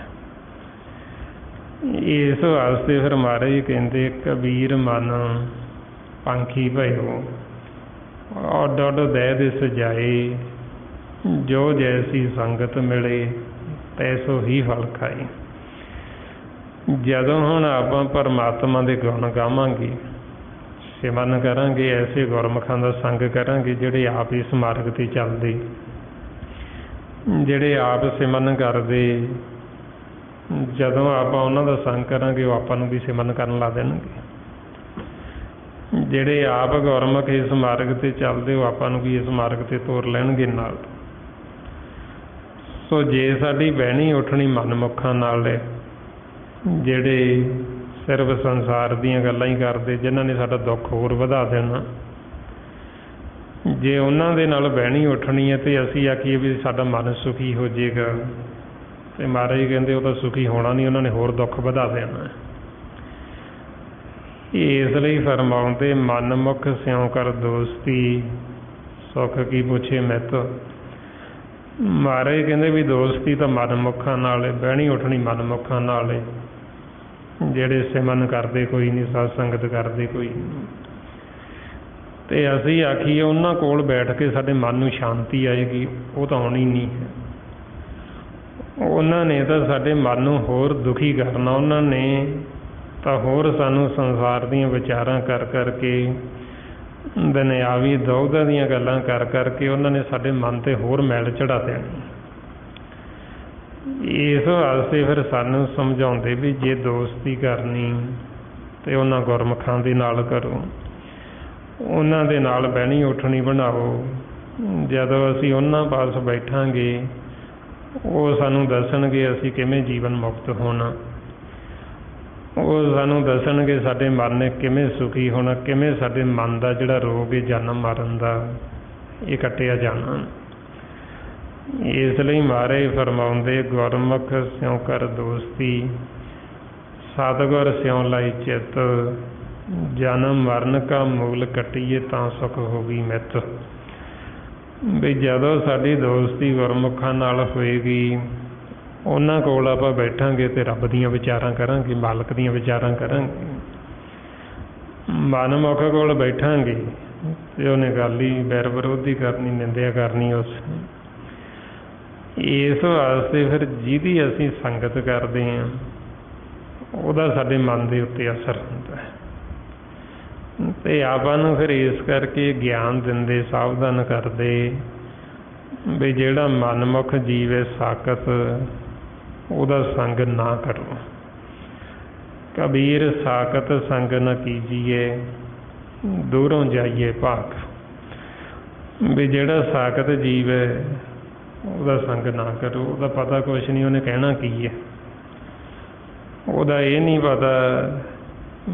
ਇਸ ਵਾਸਤੇ ਫਿਰ ਮਹਾਰਾਜ ਕਹਿੰਦੇ, ਕਬੀਰ ਮਨ ਪੰਖੀ ਭਇਓ, ਅੱਡ ਅੱਡ ਦਹਿ ਦੇ ਸਜਾਏ, ਜੋ ਜੈਸੀ ਸੰਗਤ ਮਿਲੇ ਤੈਸੋ ਹੀ ਫਲ ਖਾਏ। ਜਦੋਂ ਹੁਣ ਆਪਾਂ ਪਰਮਾਤਮਾ ਦੇ ਗੁਣ ਗਾਵਾਂਗੇ, ਸਿਮਰਨ ਕਰਾਂਗੇ, ਐਸੇ ਗੁਰਮੁਖਾਂ ਦਾ ਸੰਗ ਕਰਾਂਗੇ ਜਿਹੜੇ ਆਪ ਇਸ ਮਾਰਗ 'ਤੇ ਚੱਲਦੇ, ਜਿਹੜੇ ਆਪ ਸਿਮਰਨ ਕਰਦੇ, ਜਦੋਂ ਆਪਾਂ ਉਹਨਾਂ ਦਾ ਸੰਗ ਕਰਾਂਗੇ ਉਹ ਆਪਾਂ ਨੂੰ ਵੀ ਸਿਮਰਨ ਕਰਨ ਲਾ ਦੇਣਗੇ। ਜਿਹੜੇ ਆਪ ਗੁਰਮੁਖ ਇਸ ਮਾਰਗ 'ਤੇ ਚੱਲਦੇ, ਉਹ ਆਪਾਂ ਨੂੰ ਵੀ ਇਸ ਮਾਰਗ 'ਤੇ ਤੋਰ ਲੈਣਗੇ ਨਾਲ। ਸੋ ਜੇ ਸਾਡੀ ਬਹਿਣੀ ਉੱਠਣੀ ਮਨਮੁਖਾਂ ਨਾਲ ਹੈ, ਜਿਹੜੇ ਸਿਰਫ ਸੰਸਾਰ ਦੀਆਂ ਗੱਲਾਂ ਹੀ ਕਰਦੇ, ਜਿਨ੍ਹਾਂ ਨੇ ਸਾਡਾ ਦੁੱਖ ਹੋਰ ਵਧਾ ਦੇਣਾ, ਜੇ ਉਹਨਾਂ ਦੇ ਨਾਲ ਬਹਿਣੀ ਉੱਠਣੀ ਹੈ ਅਤੇ ਅਸੀਂ ਆਖੀਏ ਵੀ ਸਾਡਾ ਮਨ ਸੁਖੀ ਹੋ ਜਾਏਗਾ, ਅਤੇ ਮਹਾਰਾਜ ਕਹਿੰਦੇ ਉਹ ਤਾਂ ਸੁਖੀ ਹੋਣਾ ਨਹੀਂ, ਉਹਨਾਂ ਨੇ ਹੋਰ ਦੁੱਖ ਵਧਾ ਦੇਣਾ। ਇਸ ਲਈ ਫਰਮਾਉਂਦੇ, ਮਨਮੁਖ ਸਿਉਂ ਕਰ ਦੋਸਤੀ, ਸੁੱਖ ਕੀ ਪੁੱਛੇ ਮੈਥੋਂ। ਮਹਾਰਾਜ ਕਹਿੰਦੇ ਵੀ ਦੋਸਤੀ ਤਾਂ ਮਨਮੁਖਾਂ ਨਾਲ ਹੈ, ਬਹਿਣੀ ਉੱਠਣੀ ਮਨਮੁਖਾਂ ਨਾਲ ਹੈ, ਜਿਹੜੇ ਸਿਮਰਨ ਕਰਦੇ ਕੋਈ ਨਹੀਂ, ਸਤ ਸੰਗਤ ਕਰਦੇ ਕੋਈ ਨਹੀਂ। ਅਤੇ ਅਸੀਂ ਆਖੀਏ ਉਹਨਾਂ ਕੋਲ ਬੈਠ ਕੇ ਸਾਡੇ ਮਨ ਨੂੰ ਸ਼ਾਂਤੀ ਆਏਗੀ, ਉਹ ਤਾਂ ਆਉਣੀ ਨਹੀਂ ਹੈ। ਉਹਨਾਂ ਨੇ ਤਾਂ ਸਾਡੇ ਮਨ ਨੂੰ ਹੋਰ ਦੁਖੀ ਕਰਨਾ। ਉਹਨਾਂ ਨੇ ਤਾਂ ਹੋਰ ਸਾਨੂੰ ਸੰਸਾਰ ਦੀਆਂ ਵਿਚਾਰਾਂ ਕਰ ਕਰਕੇ, ਦੁਨਿਆਵੀ ਦੌਗਾਂ ਦੀਆਂ ਗੱਲਾਂ ਕਰ ਕਰਕੇ ਉਹਨਾਂ ਨੇ ਸਾਡੇ ਮਨ 'ਤੇ ਹੋਰ ਮੈਲ ਚੜ੍ਹਾ ਦੇਣੀ। ਇਸ ਵਾਸਤੇ ਫਿਰ ਸਾਨੂੰ ਸਮਝਾਉਂਦੇ ਵੀ ਜੇ ਦੋਸਤੀ ਕਰਨੀ ਤਾਂ ਉਹਨਾਂ ਗੁਰਮੁਖਾਂ ਦੇ ਨਾਲ ਕਰੋ, ਉਹਨਾਂ ਦੇ ਨਾਲ ਬਹਿਣੀ ਉੱਠਣੀ ਬਣਾਓ। ਜਦੋਂ ਅਸੀਂ ਉਹਨਾਂ ਪਾਸ ਬੈਠਾਂਗੇ ਉਹ ਸਾਨੂੰ ਦੱਸਣਗੇ ਅਸੀਂ ਕਿਵੇਂ ਜੀਵਨ ਮੁਕਤ ਹੋਣਾ, ਉਹ ਸਾਨੂੰ ਦੱਸਣਗੇ ਸਾਡੇ ਮਨ ਨੇ ਕਿਵੇਂ ਸੁਖੀ ਹੋਣਾ, ਕਿਵੇਂ ਸਾਡੇ ਮਨ ਦਾ ਜਿਹੜਾ ਰੋਗ ਹੈ ਜਨਮ ਮਰਨ ਦਾ, ਇਹ ਕੱਟਿਆ ਜਾਣਾ। ਇਸ ਲਈ ਮਹਾਰਾਜ ਫਰਮਾਉਂਦੇ ਗੁਰਮੁਖ ਸਿਉ ਕਰ ਦੋਸਤੀ, ਸਤਿਗੁਰ ਸਿਉ ਲਾਈ ਚਿੱਤ, ਜਨਮ ਮਰਨ ਕਾ ਮੂਲ ਕੱਟੀਏ ਤਾਂ ਸੁਖ ਹੋਗੀ ਮਿੱਤ। ਵੀ ਜਦੋਂ ਸਾਡੀ ਦੋਸਤੀ ਗੁਰਮੁਖਾਂ ਨਾਲ ਹੋਏਗੀ, ਉਹਨਾਂ ਕੋਲ ਆਪਾਂ ਬੈਠਾਂਗੇ ਅਤੇ ਰੱਬ ਦੀਆਂ ਵਿਚਾਰਾਂ ਕਰਾਂਗੇ, ਮਾਲਕ ਦੀਆਂ ਵਿਚਾਰਾਂ ਕਰਾਂਗੇ। ਮਨਮੁਖ ਕੋਲ ਬੈਠਾਂਗੇ ਅਤੇ ਉਹਨੇ ਗੱਲ ਹੀ ਵੈਰ ਵਿਰੋਧੀ ਕਰਨੀ, ਨਿੰਦਿਆ ਕਰਨੀ ਉਸ। ਇਸ ਵਾਸਤੇ ਫਿਰ ਜਿਹਦੀ ਅਸੀਂ ਸੰਗਤ ਕਰਦੇ ਹਾਂ ਉਹਦਾ ਸਾਡੇ ਮਨ ਦੇ ਉੱਤੇ ਅਸਰ ਹੁੰਦਾ ਹੈ। ਅਤੇ ਆਪਾਂ ਨੂੰ ਫਿਰ ਇਸ ਕਰਕੇ ਗਿਆਨ ਦਿੰਦੇ, ਸਾਵਧਾਨ ਕਰਦੇ ਵੀ ਜਿਹੜਾ ਮਨਮੁਖ ਜੀਵ ਹੈ ਸਾਕਤ, ਉਹਦਾ ਸੰਗ ਨਾ ਕਰੋ। ਕਬੀਰ ਸਾਕਤ ਸੰਗ ਨਾ ਕੀਜੀਏ, ਦੂਰੋਂ ਜਾਈਏ ਭਾਗ। ਵੀ ਜਿਹੜਾ ਸਾਕਤ ਜੀਵ ਹੈ ਉਹਦਾ ਸੰਗ ਨਾ ਕਰੋ। ਉਹਦਾ ਪਤਾ ਕੁਛ ਨਹੀਂ ਉਹਨੇ ਕਹਿਣਾ ਕੀ ਹੈ, ਉਹਦਾ ਇਹ ਨਹੀਂ ਪਤਾ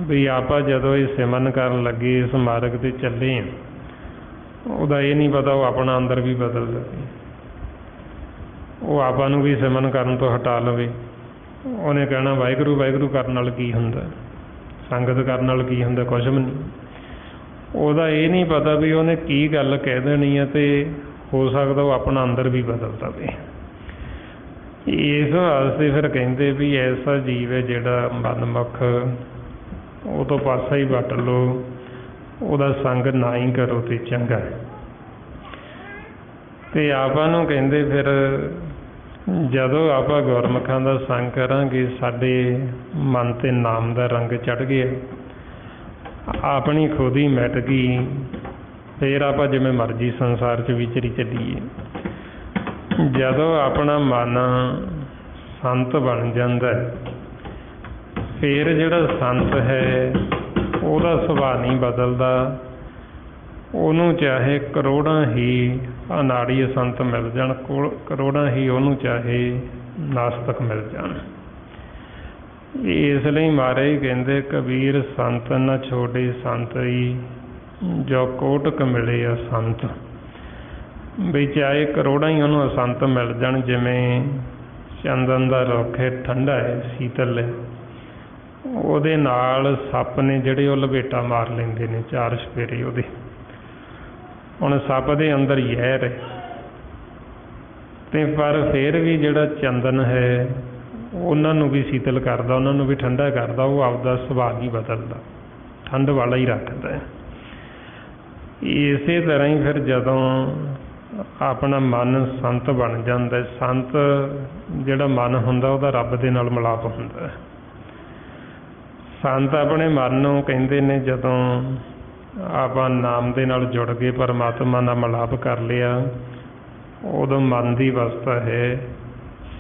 ਵੀ ਆਪਾਂ ਜਦੋਂ ਇਹ ਸਿਮਰਨ ਕਰਨ ਲੱਗੇ, ਇਸ ਮਾਰਗ 'ਤੇ ਚੱਲੇ ਹਾਂ, ਉਹਦਾ ਇਹ ਨਹੀਂ ਪਤਾ ਉਹ ਆਪਣਾ ਅੰਦਰ ਵੀ ਬਦਲ ਲਵੇ, ਉਹ ਆਪਾਂ ਨੂੰ ਵੀ ਸਿਮਰਨ ਕਰਨ ਤੋਂ ਹਟਾ ਲਵੇ। ਉਹਨੇ ਕਹਿਣਾ ਵਾਹਿਗੁਰੂ ਵਾਹਿਗੁਰੂ ਕਰਨ ਨਾਲ ਕੀ ਹੁੰਦਾ, ਸੰਗਤ ਕਰਨ ਨਾਲ ਕੀ ਹੁੰਦਾ, ਕੁਛ ਵੀ ਨਹੀਂ। ਉਹਦਾ ਇਹ ਨਹੀਂ ਪਤਾ ਵੀ ਉਹਨੇ ਕੀ ਗੱਲ ਕਹਿ ਦੇਣੀ ਹੈ ਅਤੇ ਹੋ ਸਕਦਾ ਉਹ ਆਪਣਾ ਅੰਦਰ ਵੀ ਬਦਲ ਦੇਵੇ। ਇਸ ਵਾਸਤੇ ਫਿਰ ਕਹਿੰਦੇ ਵੀ ਐਸਾ ਜੀਵ ਹੈ ਜਿਹੜਾ ਮਨਮੁਖ, ਉਹ ਤੋਂ ਪਾਸਾ ਹੀ ਵੱਟ ਲਓ, ਉਹਦਾ ਸੰਗ ਨਾ ਹੀ ਕਰੋ ਅਤੇ ਚੰਗਾ। ਅਤੇ ਆਪਾਂ ਨੂੰ ਕਹਿੰਦੇ ਫਿਰ ਜਦੋਂ ਆਪਾਂ ਗੁਰਮੁਖਾਂ ਦਾ ਸੰਗ ਕਰਾਂਗੇ, ਸਾਡੇ ਮਨ 'ਤੇ ਨਾਮ ਦਾ ਰੰਗ ਚੜ੍ਹ ਗਿਆ, ਆਪਣੀ ਖੁਦ ਹੀ ਮਿਟ ਗਈ, ਫਿਰ ਆਪਾਂ ਜਿਵੇਂ ਮਰਜ਼ੀ ਸੰਸਾਰ 'ਚ ਵਿਚਰੀ ਚੱਲੀਏ। ਜਦੋਂ ਆਪਣਾ ਮਨ ਸੰਤ ਬਣ ਜਾਂਦਾ, ਫਿਰ ਜਿਹੜਾ ਸੰਤ ਹੈ ਉਹਦਾ ਸੁਭਾਅ ਨਹੀਂ ਬਦਲਦਾ। ਉਹਨੂੰ ਚਾਹੇ ਕਰੋੜਾਂ ਹੀ ਅਨਾੜੀ ਸੰਤ ਮਿਲ ਜਾਣ, ਕਰੋੜਾਂ ਹੀ ਉਹਨੂੰ ਚਾਹੇ ਨਾਸਤਕ ਮਿਲ ਜਾਣ। ਇਸ ਲਈ ਮਹਾਰਾਜ ਕਹਿੰਦੇ ਕਬੀਰ ਸੰਤ ਨਾ ਛੋੜੇ ਸੰਤਈ, ਜੋ ਕੋਟਕ ਮਿਲੇ ਅਸੰਤ। ਵੀ ਚਾਹੇ ਕਰੋੜਾਂ ਹੀ ਉਹਨੂੰ ਅਸੰਤ ਮਿਲ ਜਾਣ, ਜਿਵੇਂ ਚੰਦਨ ਦਾ ਰੁੱਖ ਹੈ, ਠੰਡਾ ਹੈ, ਸ਼ੀਤਲ ਹੈ, ਉਹਦੇ ਨਾਲ ਸੱਪ ਨੇ ਜਿਹੜੇ ਉਹ ਲਪੇਟਾ ਮਾਰ ਲੈਂਦੇ ਨੇ ਚਾਰ ਚੁਫੇਰੇ ਉਹਦੇ। ਹੁਣ ਸੱਪ ਦੇ ਅੰਦਰ ਜ਼ਹਿਰ ਹੈ, ਅਤੇ ਪਰ ਫਿਰ ਵੀ ਜਿਹੜਾ ਚੰਦਨ ਹੈ ਉਹਨਾਂ ਨੂੰ ਵੀ ਸ਼ੀਤਲ ਕਰਦਾ, ਉਹਨਾਂ ਨੂੰ ਵੀ ਠੰਡਾ ਕਰਦਾ। ਉਹ ਆਪਦਾ ਸੁਭਾਅ ਨਹੀਂ ਬਦਲਦਾ, ਠੰਡ ਵਾਲਾ ਹੀ ਰੱਖਦਾ। ਇਸੇ ਤਰ੍ਹਾਂ ਹੀ ਫਿਰ ਜਦੋਂ ਆਪਣਾ ਮਨ ਸੰਤ ਬਣ ਜਾਂਦਾ, ਸੰਤ ਜਿਹੜਾ ਮਨ ਹੁੰਦਾ ਉਹਦਾ ਰੱਬ ਦੇ ਨਾਲ ਮਿਲਾਪ ਹੁੰਦਾ। ਸੰਤ ਆਪਣੇ ਮਨ ਨੂੰ ਕਹਿੰਦੇ ਨੇ ਜਦੋਂ ਆਪਾਂ ਨਾਮ ਦੇ ਨਾਲ ਜੁੜ ਕੇ ਪਰਮਾਤਮਾ ਨਾਲ ਮਿਲਾਪ ਕਰ ਲਿਆ, ਉਦੋਂ ਮਨ ਦੀ ਅਵਸਥਾ ਹੈ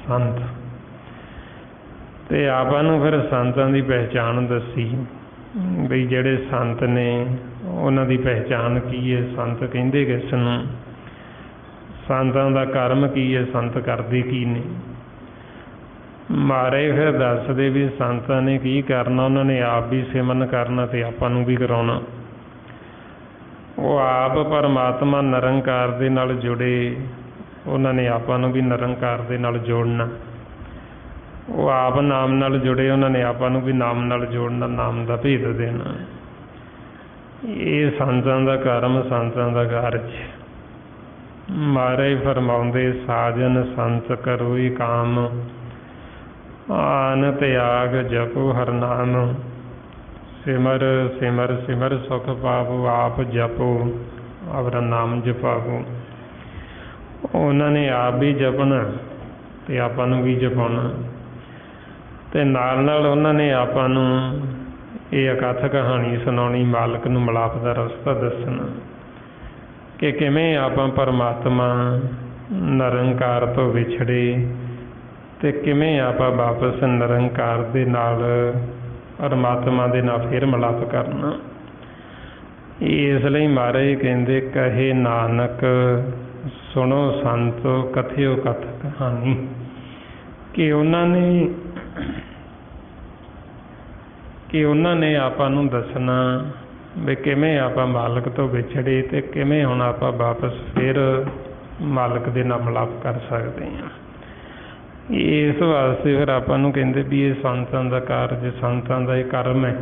ਸੰਤ। ਅਤੇ ਆਪਾਂ ਨੂੰ ਫਿਰ ਸੰਤਾਂ ਦੀ ਪਹਿਚਾਣ ਦੱਸੀ ਬਈ ਜਿਹੜੇ ਸੰਤ ਨੇ ਉਹਨਾਂ ਦੀ ਪਹਿਚਾਣ ਕੀ ਹੈ, ਸੰਤ ਕਹਿੰਦੇ ਕਿਸ ਨੂੰ, ਸੰਤਾਂ ਦਾ ਕਰਮ ਕੀ ਹੈ, ਸੰਤ ਕਰਦੇ ਕੀ ਨੇ। ਮਹਾਰਾਜ ਫਿਰ ਦੱਸਦੇ ਵੀ ਸੰਤਾਂ ਨੇ ਕੀ ਕਰਨਾ, ਉਹਨਾਂ ਨੇ ਆਪ ਵੀ ਸਿਮਰਨ ਕਰਨਾ ਅਤੇ ਆਪਾਂ ਨੂੰ ਵੀ ਕਰਾਉਣਾ। ਉਹ ਆਪ ਪਰਮਾਤਮਾ ਨਿਰੰਕਾਰ ਦੇ ਨਾਲ ਜੁੜੇ, ਉਹਨਾਂ ਨੇ ਆਪਾਂ ਨੂੰ ਵੀ ਨਿਰੰਕਾਰ ਦੇ ਨਾਲ ਜੋੜਨਾ। ਉਹ ਆਪ ਨਾਮ ਨਾਲ ਜੁੜੇ, ਉਹਨਾਂ ਨੇ ਆਪਾਂ ਨੂੰ ਵੀ ਨਾਮ ਨਾਲ ਜੋੜਨਾ, ਨਾਮ ਦਾ ਭੇਦ ਦੇਣਾ। ਇਹ ਸੰਤਾਂ ਦਾ ਕਰਮ, ਸੰਤਾਂ ਦਾ ਕਾਰਜ। ਮਹਾਰਾਜ ਫਰਮਾਉਂਦੇ ਸਾਜਨ ਸੰਤ ਕਰੋਈ ਕਾਮ, ਆਨ ਤਿਆਗ ਜਪੋ ਹਰ ਨਾਮ। ਸਿਮਰ ਸਿਮਰ ਸਿਮਰ ਸੁਖ ਪਾਵੋ, ਆਪ ਜਪੋ ਅਵਰ ਨਾਮ ਜਪਾਵੋ। ਉਹਨਾਂ ਨੇ ਆਪ ਵੀ ਜਪਣਾ ਤੇ ਆਪਾਂ ਨੂੰ ਵੀ ਜਪਾਉਣਾ। ਤੇ ਨਾਲ ਨਾਲ ਉਹਨਾਂ ਨੇ ਆਪਾਂ ਨੂੰ ਇਹ ਅਕਥ ਕਹਾਣੀ ਸੁਣਾਉਣੀ, ਮਾਲਕ ਨੂੰ ਮਿਲਾਪ ਦਾ ਰਸਤਾ ਦੱਸਣਾ ਕਿ ਕਿਵੇਂ ਆਪਾਂ ਪਰਮਾਤਮਾ ਨਿਰੰਕਾਰ ਤੋਂ ਵਿਛੜੇ ਤੇ ਕਿਵੇਂ ਆਪਾਂ ਵਾਪਸ ਨਿਰੰਕਾਰ ਦੇ ਨਾਲ ਪਰਮਾਤਮਾ ਦੇ ਨਾਲ ਫਿਰ ਮਿਲਾਪ ਕਰਨਾ। ਇਸ ਲਈ ਮਹਾਰਾਜ ਕਹਿੰਦੇ ਕਹੇ ਨਾਨਕ ਸੁਣੋ ਸੰਤੋ ਕਥਿਓ ਕਥ ਕਹਾਣੀ, ਕਿ ਉਹਨਾਂ ਨੇ ਆਪਾਂ ਨੂੰ ਦੱਸਣਾ ਵੀ ਕਿਵੇਂ ਆਪਾਂ ਮਾਲਕ ਤੋਂ ਵਿਛੜੇ ਤੇ ਕਿਵੇਂ ਹੁਣ ਆਪਾਂ ਵਾਪਸ ਫਿਰ ਮਾਲਕ ਦੇ ਨਾਲ ਮਿਲਾਪ ਕਰ ਸਕਦੇ ਹਾਂ। ਇਸ ਵਾਸਤੇ ਫਿਰ ਆਪਾਂ ਨੂੰ ਕਹਿੰਦੇ ਵੀ ਇਹ ਸੰਤਾਂ ਦਾ ਕਾਰਜ, ਸੰਤਾਂ ਦਾ ਇਹ ਕਰਮ ਹੈ।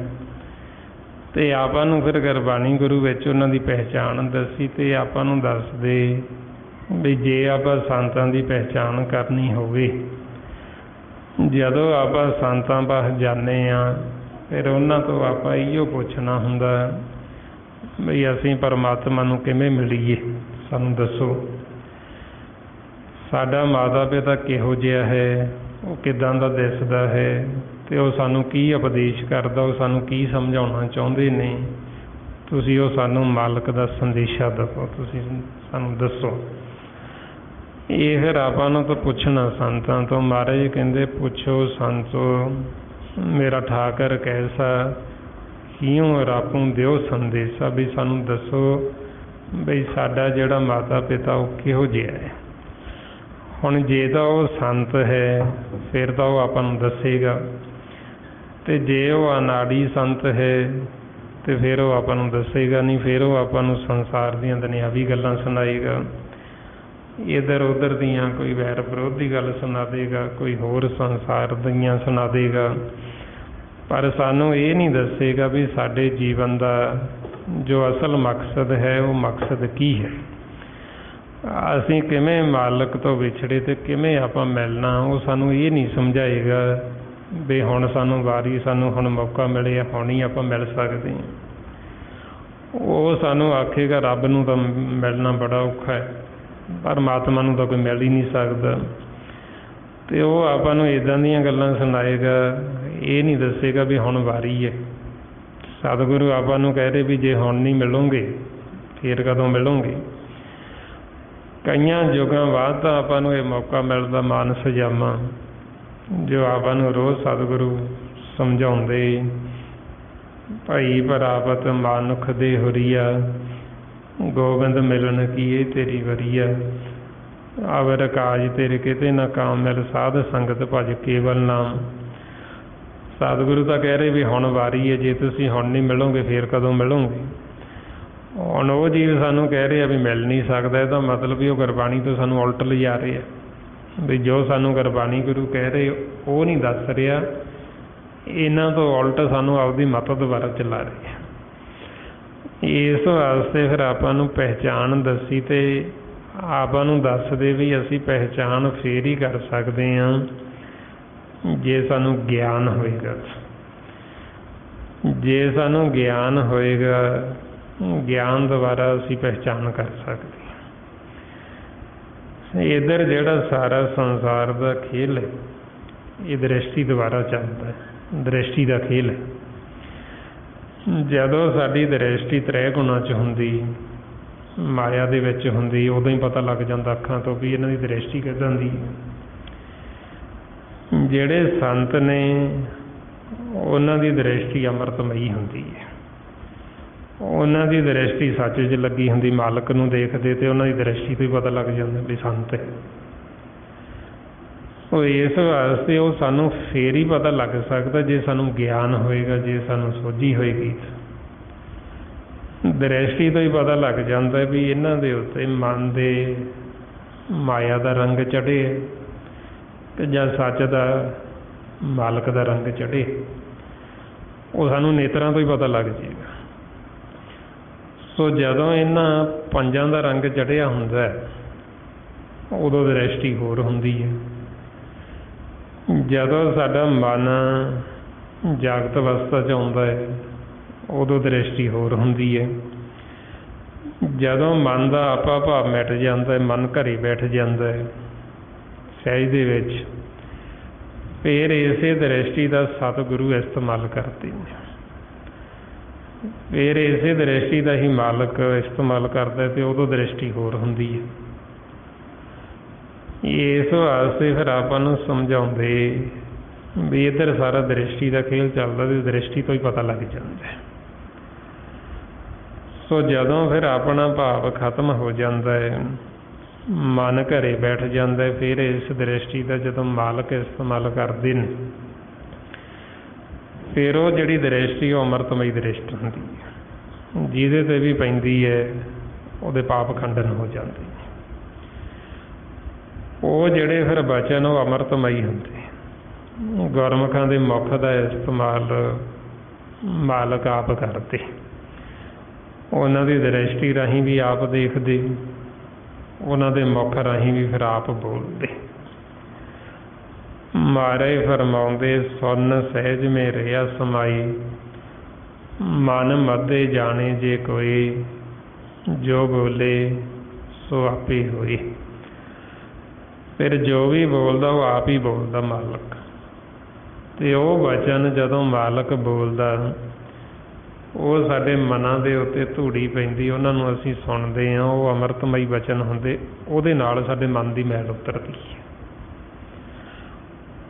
ਤੇ ਆਪਾਂ ਨੂੰ ਫਿਰ ਗੁਰਬਾਣੀ ਗੁਰੂ ਵਿੱਚ ਉਹਨਾਂ ਦੀ ਪਹਿਚਾਣ ਦੱਸੀ ਤੇ ਆਪਾਂ ਨੂੰ ਦੱਸਦੇ ਵੀ ਜੇ ਆਪਾਂ ਸੰਤਾਂ ਦੀ ਪਹਿਚਾਣ ਕਰਨੀ ਹੋਵੇ, ਜਦੋਂ ਆਪਾਂ ਸੰਤਾਂ ਪਾਸ ਜਾਂਦੇ ਹਾਂ ਫਿਰ ਉਹਨਾਂ ਤੋਂ ਆਪਾਂ ਇਹੋ ਪੁੱਛਣਾ ਹੁੰਦਾ ਵੀ ਅਸੀਂ ਪਰਮਾਤਮਾ ਨੂੰ ਕਿਵੇਂ ਮਿਲੀਏ, ਸਾਨੂੰ ਦੱਸੋ। ਸਾਡਾ ਮਾਤਾ ਪਿਤਾ ਕਿਹੋ ਜਿਹਾ ਹੈ, ਉਹ ਕਿੱਦਾਂ ਦਾ ਦਿਸਦਾ ਹੈ, ਤੇ ਉਹ ਸਾਨੂੰ ਕੀ ਉਪਦੇਸ਼ ਕਰਦਾ, ਉਹ ਸਾਨੂੰ ਕੀ ਸਮਝਾਉਣਾ ਚਾਹੁੰਦੇ ਨੇ, ਤੁਸੀਂ ਉਹ ਸਾਨੂੰ ਮਾਲਕ ਦਾ ਸੰਦੇਸ਼ਾ ਦਿਓ, ਤੁਸੀਂ ਸਾਨੂੰ ਦੱਸੋ। ਇਹ ਫਿਰ ਆਪਾਂ ਨੂੰ ਤਾਂ ਪੁੱਛਣਾ ਸੰਤਾਂ ਤੋਂ। ਮਹਾਰਾਜ ਕਹਿੰਦੇ ਪੁੱਛੋ ਸੰਤੋ ਮੇਰਾ ਠਾਕਰ ਕੈਸਾ, ਕਿਉਂ ਰਾਪੂ ਦਿਓ ਸੰਦੇਸ਼ਾ, ਵੀ ਸਾਨੂੰ ਦੱਸੋ ਬਈ ਸਾਡਾ ਜਿਹੜਾ ਮਾਤਾ ਪਿਤਾ ਉਹ ਕਿਹੋ ਜਿਹਾ ਹੈ। ਹੁਣ ਜੇ ਤਾਂ ਉਹ ਸੰਤ ਹੈ ਫਿਰ ਤਾਂ ਉਹ ਆਪਾਂ ਨੂੰ ਦੱਸੇਗਾ, ਤੇ ਜੇ ਉਹ ਅਨਾੜੀ ਸੰਤ ਹੈ ਤੇ ਫਿਰ ਉਹ ਆਪਾਂ ਨੂੰ ਦੱਸੇਗਾ ਨਹੀਂ, ਫਿਰ ਉਹ ਆਪਾਂ ਨੂੰ ਸੰਸਾਰ ਦੀਆਂ ਦੁਨਿਆਵੀ ਗੱਲਾਂ ਸੁਣਾਏਗਾ, ਇੱਧਰ ਉੱਧਰ ਦੀਆਂ ਕੋਈ ਵੈਰ ਵਿਰੋਧ ਦੀ ਗੱਲ ਸੁਣਾ ਦੇਗਾ, ਕੋਈ ਹੋਰ ਸੰਸਾਰ ਦੀਆਂ ਸੁਣਾ ਦੇਗਾ, ਪਰ ਸਾਨੂੰ ਇਹ ਨਹੀਂ ਦੱਸੇਗਾ ਵੀ ਸਾਡੇ ਜੀਵਨ ਦਾ ਜੋ ਅਸਲ ਮਕਸਦ ਹੈ ਉਹ ਮਕਸਦ ਕੀ ਹੈ। ਅਸੀਂ ਕਿਵੇਂ ਮਾਲਕ ਤੋਂ ਵਿਛੜੇ ਤੇ ਕਿਵੇਂ ਆਪਾਂ ਮਿਲਣਾ, ਉਹ ਸਾਨੂੰ ਇਹ ਨਹੀਂ ਸਮਝਾਏਗਾ ਵੀ ਹੁਣ ਸਾਨੂੰ ਵਾਰੀ, ਸਾਨੂੰ ਹੁਣ ਮੌਕਾ ਮਿਲਿਆ, ਹੁਣ ਹੀ ਆਪਾਂ ਮਿਲ ਸਕਦੇ ਹਾਂ। ਉਹ ਸਾਨੂੰ ਆਖੇਗਾ ਰੱਬ ਨੂੰ ਤਾਂ ਮਿਲਣਾ ਬੜਾ ਔਖਾ ਹੈ, ਪਰਮਾਤਮਾ ਨੂੰ ਤਾਂ ਕੋਈ ਮਿਲ ਹੀ ਨਹੀਂ ਸਕਦਾ, ਤੇ ਉਹ ਆਪਾਂ ਨੂੰ ਇੱਦਾਂ ਦੀਆਂ ਗੱਲਾਂ ਸੁਣਾਏਗਾ, ਇਹ ਨਹੀਂ ਦੱਸੇਗਾ ਵੀ ਹੁਣ ਵਾਰੀ ਹੈ। ਸਤਿਗੁਰੂ ਆਪਾਂ ਨੂੰ ਕਹਿ ਰਹੇ ਵੀ ਜੇ ਹੁਣ ਨਹੀਂ ਮਿਲੋਗੇ ਫਿਰ ਕਦੋਂ ਮਿਲੋਗੇ। ਕਈਆਂ ਯੁੱਗਾਂ ਬਾਅਦ ਤਾਂ ਆਪਾਂ ਨੂੰ ਇਹ ਮੌਕਾ ਮਿਲਦਾ ਮਾਨਸ ਜਾਮਾ, ਜੋ ਆਪਾਂ ਨੂੰ ਰੋਜ਼ ਸਤਿਗੁਰੂ ਸਮਝਾਉਂਦੇ, ਭਾਈ ਪ੍ਰਾਪਤ ਮਾਨੁਖ ਦੇ ਹੁਰੀਆ, ਗੋਬਿੰਦ ਮਿਲਣ ਕੀ ਇਹ ਤੇਰੀ ਵਰੀਆ, ਅਵਰ ਕਾਜ ਤੇਰੇ ਕਿਤੇ ਨਾ ਕਾਮ, ਮਿਲ ਸਾਧ ਸੰਗਤ ਭਜ ਕੇਵਲ ਨਾਮ। ਸਤਿਗੁਰੂ ਤਾਂ ਕਹਿ ਰਹੇ ਵੀ ਹੁਣ ਵਾਰੀ ਹੈ, ਜੇ ਤੁਸੀਂ ਹੁਣ ਨਹੀਂ ਮਿਲੋਗੇ ਫਿਰ ਕਦੋਂ ਮਿਲੋਗੇ। ਹੁਣ ਉਹ ਜੀਵ ਸਾਨੂੰ ਕਹਿ ਰਹੇ ਆ ਵੀ ਮਿਲ ਨਹੀਂ ਸਕਦਾ, ਇਹਦਾ ਮਤਲਬ ਵੀ ਉਹ ਗੁਰਬਾਣੀ ਤੋਂ ਸਾਨੂੰ ਉਲਟ ਲਿਜਾ ਰਹੇ ਆ, ਵੀ ਜੋ ਸਾਨੂੰ ਗੁਰਬਾਣੀ ਗੁਰੂ ਕਹਿ ਰਹੇ ਉਹ ਨਹੀਂ ਦੱਸ ਰਿਹਾ, ਇਹਨਾਂ ਤੋਂ ਉਲਟ ਸਾਨੂੰ ਆਪਦੀ ਮੱਤ ਦੁਆਰਾ ਚਲਾ ਰਹੇ ਆ। ਇਸ ਵਾਸਤੇ ਫਿਰ ਆਪਾਂ ਨੂੰ ਪਹਿਚਾਣ ਦੱਸੀ ਤੇ ਆਪਾਂ ਨੂੰ ਦੱਸਦੇ ਵੀ ਅਸੀਂ ਪਹਿਚਾਣ ਫੇਰ ਹੀ ਕਰ ਸਕਦੇ ਹਾਂ ਜੇ ਸਾਨੂੰ ਗਿਆਨ ਹੋਏਗਾ। ਜੇ ਸਾਨੂੰ ਗਿਆਨ ਹੋਏਗਾ, ਗਿਆਨ ਦੁਆਰਾ ਅਸੀਂ ਪਹਿਚਾਣ ਕਰ ਸਕਦੇ ਹਾਂ। ਇੱਧਰ ਜਿਹੜਾ ਸਾਰਾ ਸੰਸਾਰ ਦਾ ਖੇਲ ਹੈ ਇਹ ਦ੍ਰਿਸ਼ਟੀ ਦੁਆਰਾ ਚੱਲਦਾ ਹੈ, ਦ੍ਰਿਸ਼ਟੀ ਦਾ ਖੇਲ ਹੈ। ਜਦੋਂ ਸਾਡੀ ਦ੍ਰਿਸ਼ਟੀ ਤ੍ਰੈ ਗੁਣਾਂ 'ਚ ਹੁੰਦੀ, ਮਾਇਆ ਦੇ ਵਿੱਚ ਹੁੰਦੀ, ਉਦੋਂ ਹੀ ਪਤਾ ਲੱਗ ਜਾਂਦਾ ਅੱਖਾਂ ਤੋਂ ਵੀ ਇਹਨਾਂ ਦੀ ਦ੍ਰਿਸ਼ਟੀ ਕਿੱਦਾਂ ਦੀ ਹੈ। ਜਿਹੜੇ ਸੰਤ ਨੇ ਉਹਨਾਂ ਦੀ ਦ੍ਰਿਸ਼ਟੀ ਅੰਮ੍ਰਿਤਮਈ ਹੁੰਦੀ ਹੈ, ਉਹਨਾਂ ਦੀ ਦ੍ਰਿਸ਼ਟੀ ਸੱਚ 'ਚ ਲੱਗੀ ਹੁੰਦੀ, ਮਾਲਕ ਨੂੰ ਦੇਖਦੇ ਤੇ ਉਹਨਾਂ ਦੀ ਦ੍ਰਿਸ਼ਟੀ ਤੋਂ ਹੀ ਪਤਾ ਲੱਗ ਜਾਂਦਾ ਵੀ ਸੰਤ ਹੈ ਉਹ। ਇਸ ਵਾਸਤੇ ਉਹ ਸਾਨੂੰ ਫੇਰ ਹੀ ਪਤਾ ਲੱਗ ਸਕਦਾ ਜੇ ਸਾਨੂੰ ਗਿਆਨ ਹੋਏਗਾ, ਜੇ ਸਾਨੂੰ ਸੋਝੀ ਹੋਏਗੀ। ਦ੍ਰਿਸ਼ਟੀ ਤੋਂ ਹੀ ਪਤਾ ਲੱਗ ਜਾਂਦਾ ਵੀ ਇਹਨਾਂ ਦੇ ਉੱਤੇ ਮਨ ਦੇ ਮਾਇਆ ਦਾ ਰੰਗ ਚੜ੍ਹੇ ਕਿ ਜਾਂ ਸੱਚ ਦਾ ਮਾਲਕ ਦਾ ਰੰਗ ਚੜ੍ਹੇ, ਉਹ ਸਾਨੂੰ ਨੇਤਰਾਂ ਤੋਂ ਹੀ ਪਤਾ ਲੱਗ ਜਾਏਗਾ। ਸੋ ਜਦੋਂ ਇਹਨਾਂ ਪੰਜਾਂ ਦਾ ਰੰਗ ਚੜ੍ਹਿਆ ਹੁੰਦਾ ਉਦੋਂ ਦ੍ਰਿਸ਼ਟੀ ਹੋਰ ਹੁੰਦੀ ਹੈ। ਜਦੋਂ ਸਾਡਾ ਮਨ ਜਾਗਤ ਅਵਸਥਾ 'ਚ ਆਉਂਦਾ ਹੈ ਉਦੋਂ ਦ੍ਰਿਸ਼ਟੀ ਹੋਰ ਹੁੰਦੀ ਹੈ। ਜਦੋਂ ਮਨ ਦਾ ਆਪਾ ਭਾਵ ਮਿਟ ਜਾਂਦਾ ਹੈ, ਮਨ ਘਰੇ ਬੈਠ ਜਾਂਦਾ ਹੈ, ਸਹਿਜ ਦੇ ਵਿੱਚ। ਫਿਰ ਇਸੇ ਦ੍ਰਿਸ਼ਟੀ ਦਾ ਸਤਿਗੁਰੂ ਇਸਤੇਮਾਲ ਕਰਦੇ ਨੇ। ਫਿਰ ਇਸੇ ਦ੍ਰਿਸ਼ਟੀ ਦਾ ਹੀ ਮਾਲਕ ਇਸਤੇਮਾਲ ਕਰਦਾ ਅਤੇ ਉਦੋਂ ਦ੍ਰਿਸ਼ਟੀ ਹੋਰ ਹੁੰਦੀ ਹੈ। ਇਸ ਵਾਸਤੇ ਫਿਰ ਆਪਾਂ ਨੂੰ ਸਮਝਾਉਂਦੇ ਵੀ ਇੱਧਰ ਸਾਰਾ ਦ੍ਰਿਸ਼ਟੀ ਦਾ ਖੇਲ ਚੱਲਦਾ ਅਤੇ ਦ੍ਰਿਸ਼ਟੀ ਤੋਂ ਹੀ ਪਤਾ ਲੱਗ ਜਾਂਦਾ। ਸੋ ਜਦੋਂ ਫਿਰ ਆਪਣਾ ਭਾਵ ਖਤਮ ਹੋ ਜਾਂਦਾ ਹੈ, ਮਨ ਘਰੇ ਬੈਠ ਜਾਂਦਾ ਹੈ, ਫਿਰ ਇਸ ਦ੍ਰਿਸ਼ਟੀ ਦਾ ਜਦੋਂ ਮਾਲਕ ਇਸਤੇਮਾਲ ਕਰਦੇ ਨੇ, ਫਿਰ ਉਹ ਜਿਹੜੀ ਦ੍ਰਿਸ਼ਟੀ ਉਹ ਅੰਮ੍ਰਿਤਮਈ ਦ੍ਰਿਸ਼ਟੀ ਹੁੰਦੀ ਹੈ। ਜਿਹਦੇ 'ਤੇ ਵੀ ਪੈਂਦੀ ਹੈ ਉਹਦੇ ਪਾਪ ਖੰਡਨ ਹੋ ਜਾਂਦੇ ਨੇ। ਉਹ ਜਿਹੜੇ ਫਿਰ ਬਚਨ ਉਹ ਅੰਮ੍ਰਿਤਮਈ ਹੁੰਦੇ। ਗੁਰਮੁਖਾਂ ਦੇ ਮੁਖ ਦਾ ਇਸਤੇਮਾਲ ਮਾਲਕ ਆਪ ਕਰਦੇ। ਉਹਨਾਂ ਦੀ ਦ੍ਰਿਸ਼ਟੀ ਰਾਹੀਂ ਵੀ ਆਪ ਦੇਖਦੇ, ਉਹਨਾਂ ਦੇ ਮੁਖ ਰਾਹੀਂ ਵੀ ਫਿਰ ਆਪ ਬੋਲਦੇ। ਮਹਾਰਾਜ ਫਰਮਾਉਂਦੇ, ਸੁਨ ਸਹਿਜ ਮੇ ਰਿਹਾ ਸਮਾਈ, ਮਨ ਮਧੇ ਜਾਣੇ ਜੇ ਕੋਈ, ਜੋ ਬੋਲੇ ਸੋ ਆਪੇ ਹੋਏ। ਫਿਰ ਜੋ ਵੀ ਬੋਲਦਾ ਉਹ ਆਪ ਹੀ ਬੋਲਦਾ ਮਾਲਕ। ਅਤੇ ਉਹ ਵਚਨ ਜਦੋਂ ਮਾਲਕ ਬੋਲਦਾ ਉਹ ਸਾਡੇ ਮਨਾਂ ਦੇ ਉੱਤੇ ਧੂੜੀ ਪੈਂਦੀ, ਉਹਨਾਂ ਨੂੰ ਅਸੀਂ ਸੁਣਦੇ ਹਾਂ, ਉਹ ਅੰਮ੍ਰਿਤਮਈ ਵਚਨ ਹੁੰਦੇ। ਉਹਦੇ ਨਾਲ ਸਾਡੇ ਮਨ ਦੀ ਮੈਲ ਉਤਰਦੀ ਹੈ।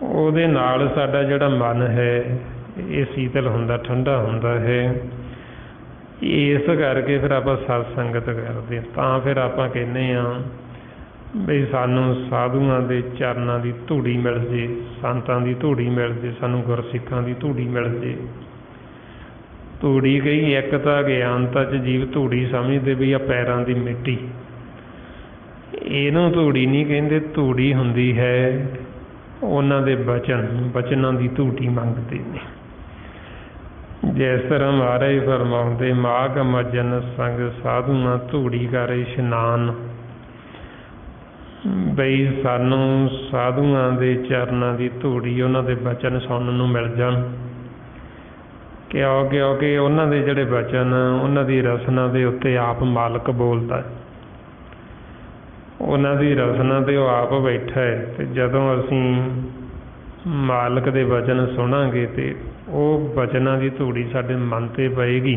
ਉਹਦੇ ਨਾਲ ਸਾਡਾ ਜਿਹੜਾ ਮਨ ਹੈ ਇਹ ਸੀਤਲ ਹੁੰਦਾ, ਠੰਡਾ ਹੁੰਦਾ ਹੈ। ਇਸ ਕਰਕੇ ਫਿਰ ਆਪਾਂ ਸਤ ਸੰਗਤ ਕਰਦੇ ਹਾਂ। ਤਾਂ ਫਿਰ ਆਪਾਂ ਕਹਿੰਦੇ ਹਾਂ ਬਈ ਸਾਨੂੰ ਸਾਧੂਆਂ ਦੇ ਚਰਨਾਂ ਦੀ ਧੂੜੀ ਮਿਲ ਜੇ, ਸੰਤਾਂ ਦੀ ਧੂੜੀ ਮਿਲ ਜੇ, ਸਾਨੂੰ ਗੁਰਸਿੱਖਾਂ ਦੀ ਧੂੜੀ ਮਿਲ ਜੇ। ਧੂੜੀ ਕਹੀ ਇੱਕ ਤਾਂ ਗਿਆਨਤਾ 'ਚ ਜੀਵ ਧੂੜੀ ਸਮਝਦੇ ਵੀ ਆ ਪੈਰਾਂ ਦੀ ਮਿੱਟੀ, ਇਹਨੂੰ ਧੂੜੀ ਨਹੀਂ ਕਹਿੰਦੇ। ਧੂੜੀ ਹੁੰਦੀ ਹੈ ਉਹਨਾਂ ਦੇ ਬਚਨਾਂ ਦੀ ਧੂੜੀ ਮੰਗਦੇ ਨੇ। ਜਿਸ ਤਰ੍ਹਾਂ ਮਹਾਰਾਜ ਫਰਮਾਉਂਦੇ, ਮਾਘ ਮੱਜਨ ਸੰਗ ਸਾਧੂਆਂ ਧੂੜੀ ਕਰ ਇਸ਼ਨਾਨ। ਬਈ ਸਾਨੂੰ ਸਾਧੂਆਂ ਦੇ ਚਰਨਾਂ ਦੀ ਧੂੜੀ, ਉਹਨਾਂ ਦੇ ਬਚਨ ਸੁਣਨ ਨੂੰ ਮਿਲ ਜਾਣ। ਕਿਉਂਕਿ ਉਹਨਾਂ ਦੇ ਜਿਹੜੇ ਬਚਨ, ਉਹਨਾਂ ਦੀ ਰਸਨਾ ਦੇ ਉੱਤੇ ਆਪ ਮਾਲਕ ਬੋਲਦਾ। ਉਹਨਾਂ ਦੀ ਰਸਨਾ 'ਤੇ ਉਹ ਆਪ ਬੈਠਾ ਹੈ। ਅਤੇ ਜਦੋਂ ਅਸੀਂ ਮਾਲਕ ਦੇ ਬਚਨ ਸੁਣਾਂਗੇ ਅਤੇ ਉਹ ਬਚਨਾਂ ਦੀ ਧੂੜੀ ਸਾਡੇ ਮਨ 'ਤੇ ਪਏਗੀ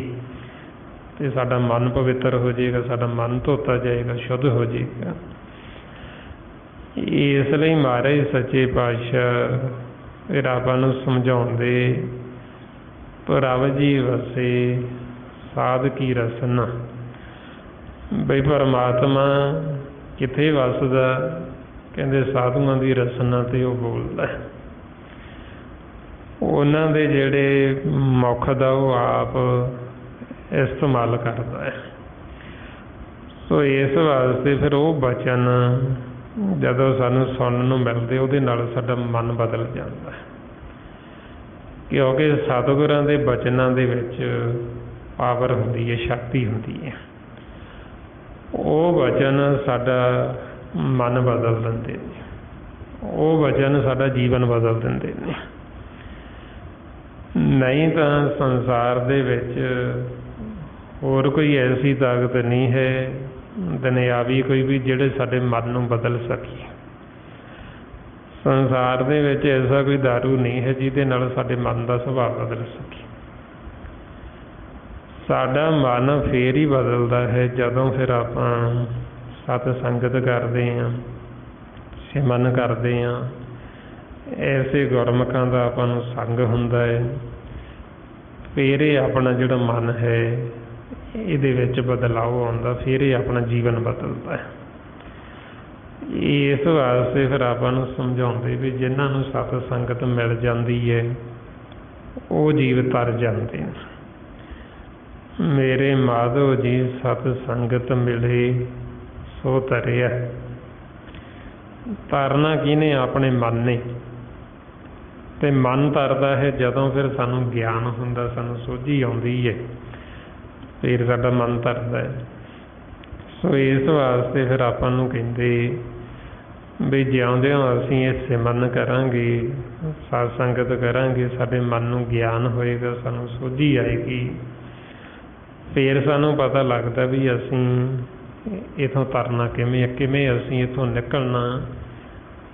ਅਤੇ ਸਾਡਾ ਮਨ ਪਵਿੱਤਰ ਹੋ ਜਾਏਗਾ, ਸਾਡਾ ਮਨ ਧੋਤਾ ਜਾਏਗਾ, ਸ਼ੁੱਧ ਹੋ ਜਾਏਗਾ। ਇਸ ਲਈ ਮਹਾਰਾਜ ਸੱਚੇ ਪਾਤਸ਼ਾਹ ਫਿਰ ਆਪਾਂ ਨੂੰ ਸਮਝਾਉਂਦੇ, ਪ੍ਰਭ ਜੀ ਵਸੇ ਸਾਧ ਕੀ ਰਸਨਾ। ਬਈ ਪਰਮਾਤਮਾ ਕਿੱਥੇ ਵਸਦਾ? ਕਹਿੰਦੇ ਸਾਧੂਆਂ ਦੀ ਰਸਨਾ 'ਤੇ ਉਹ ਬੋਲਦਾ। ਉਹਨਾਂ ਦੇ ਜਿਹੜੇ ਮੁਖ ਦਾ ਉਹ ਆਪ ਇਸਤੇਮਾਲ ਕਰਦਾ ਹੈ। ਸੋ ਇਸ ਵਾਸਤੇ ਫਿਰ ਉਹ ਬਚਨ ਜਦੋਂ ਸਾਨੂੰ ਸੁਣਨ ਨੂੰ ਮਿਲਦੇ, ਉਹਦੇ ਨਾਲ ਸਾਡਾ ਮਨ ਬਦਲ ਜਾਂਦਾ। ਕਿਉਂਕਿ ਸਤਿਗੁਰਾਂ ਦੇ ਬਚਨਾਂ ਦੇ ਵਿੱਚ ਪਾਵਰ ਹੁੰਦੀ ਹੈ, ਸ਼ਕਤੀ ਹੁੰਦੀ ਹੈ। ਉਹ ਵਚਨ ਸਾਡਾ ਮਨ ਬਦਲ ਦਿੰਦੇ ਨੇ, ਉਹ ਵਚਨ ਸਾਡਾ ਜੀਵਨ ਬਦਲ ਦਿੰਦੇ ਨੇ। ਨਹੀਂ ਤਾਂ ਸੰਸਾਰ ਦੇ ਵਿੱਚ ਹੋਰ ਕੋਈ ਐਸੀ ਤਾਕਤ ਨਹੀਂ ਹੈ ਦੁਨਿਆਵੀ ਕੋਈ ਵੀ ਜਿਹੜੇ ਸਾਡੇ ਮਨ ਨੂੰ ਬਦਲ ਸਕੇ। ਸੰਸਾਰ ਦੇ ਵਿੱਚ ਐਸਾ ਕੋਈ ਦਾਰੂ ਨਹੀਂ ਹੈ ਜਿਹਦੇ ਨਾਲ ਸਾਡੇ ਮਨ ਦਾ ਸੁਭਾਅ ਬਦਲ ਸਕੇ। ਸਾਡਾ ਮਨ ਫੇਰ ਹੀ ਬਦਲਦਾ ਹੈ ਜਦੋਂ ਫਿਰ ਆਪਾਂ ਸਤ ਸੰਗਤ ਕਰਦੇ ਹਾਂ, ਸਿਮਰਨ ਕਰਦੇ ਹਾਂ। ਐਸੇ ਗੁਰਮੁਖਾਂ ਦਾ ਆਪਾਂ ਨੂੰ ਸੰਗ ਹੁੰਦਾ ਹੈ। ਫਿਰ ਇਹ ਆਪਣਾ ਜਿਹੜਾ ਮਨ ਹੈ ਇਹਦੇ ਵਿੱਚ ਬਦਲਾਅ ਆਉਂਦਾ, ਫਿਰ ਇਹ ਆਪਣਾ ਜੀਵਨ ਬਦਲਦਾ ਹੈ। ਇਸ ਵਾਸਤੇ ਫਿਰ ਆਪਾਂ ਨੂੰ ਸਮਝਾਉਂਦੇ ਵੀ ਜਿਨ੍ਹਾਂ ਨੂੰ ਸਤ ਸੰਗਤ ਮਿਲ ਜਾਂਦੀ ਹੈ ਉਹ ਜੀਵ ਤਰ ਜਾਂਦੇ ਨੇ। ਮੇਰੇ ਮਾਧੋ ਜੀ ਸਤ ਸੰਗਤ ਮਿਲੇ ਸੋ ਤਰਿਆ। ਤਰਨਾ ਕਿਹਨੇ? ਆਪਣੇ ਮਨ ਨੇ। ਅਤੇ ਮਨ ਤਰਦਾ ਹੈ ਜਦੋਂ ਫਿਰ ਸਾਨੂੰ ਗਿਆਨ ਹੁੰਦਾ, ਸਾਨੂੰ ਸੋਝੀ ਆਉਂਦੀ ਹੈ, ਫਿਰ ਸਾਡਾ ਮਨ ਤਰਦਾ ਹੈ। ਸੋ ਇਸ ਵਾਸਤੇ ਫਿਰ ਆਪਾਂ ਨੂੰ ਕਹਿੰਦੇ ਵੀ ਜਿਉਂਦਿਆਂ ਅਸੀਂ ਇਹ ਸਿਮਰਨ ਕਰਾਂਗੇ, ਸਤ ਸੰਗਤ ਕਰਾਂਗੇ, ਸਾਡੇ ਮਨ ਨੂੰ ਗਿਆਨ ਹੋਏਗਾ, ਸਾਨੂੰ ਸੋਝੀ ਆਏਗੀ। ਫਿਰ ਸਾਨੂੰ ਪਤਾ ਲੱਗਦਾ ਵੀ ਅਸੀਂ ਇੱਥੋਂ ਤਰਨਾ ਕਿਵੇਂ ਅਸੀਂ ਇੱਥੋਂ ਨਿਕਲਣਾ,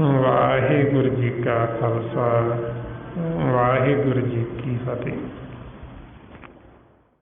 ਵਾਹਿਗੁਰੂ ਜੀ ਕਾ ਖਾਲਸਾ ਵਾਹਿਗੁਰੂ ਜੀ ਕੀ ਫਤਿਹ।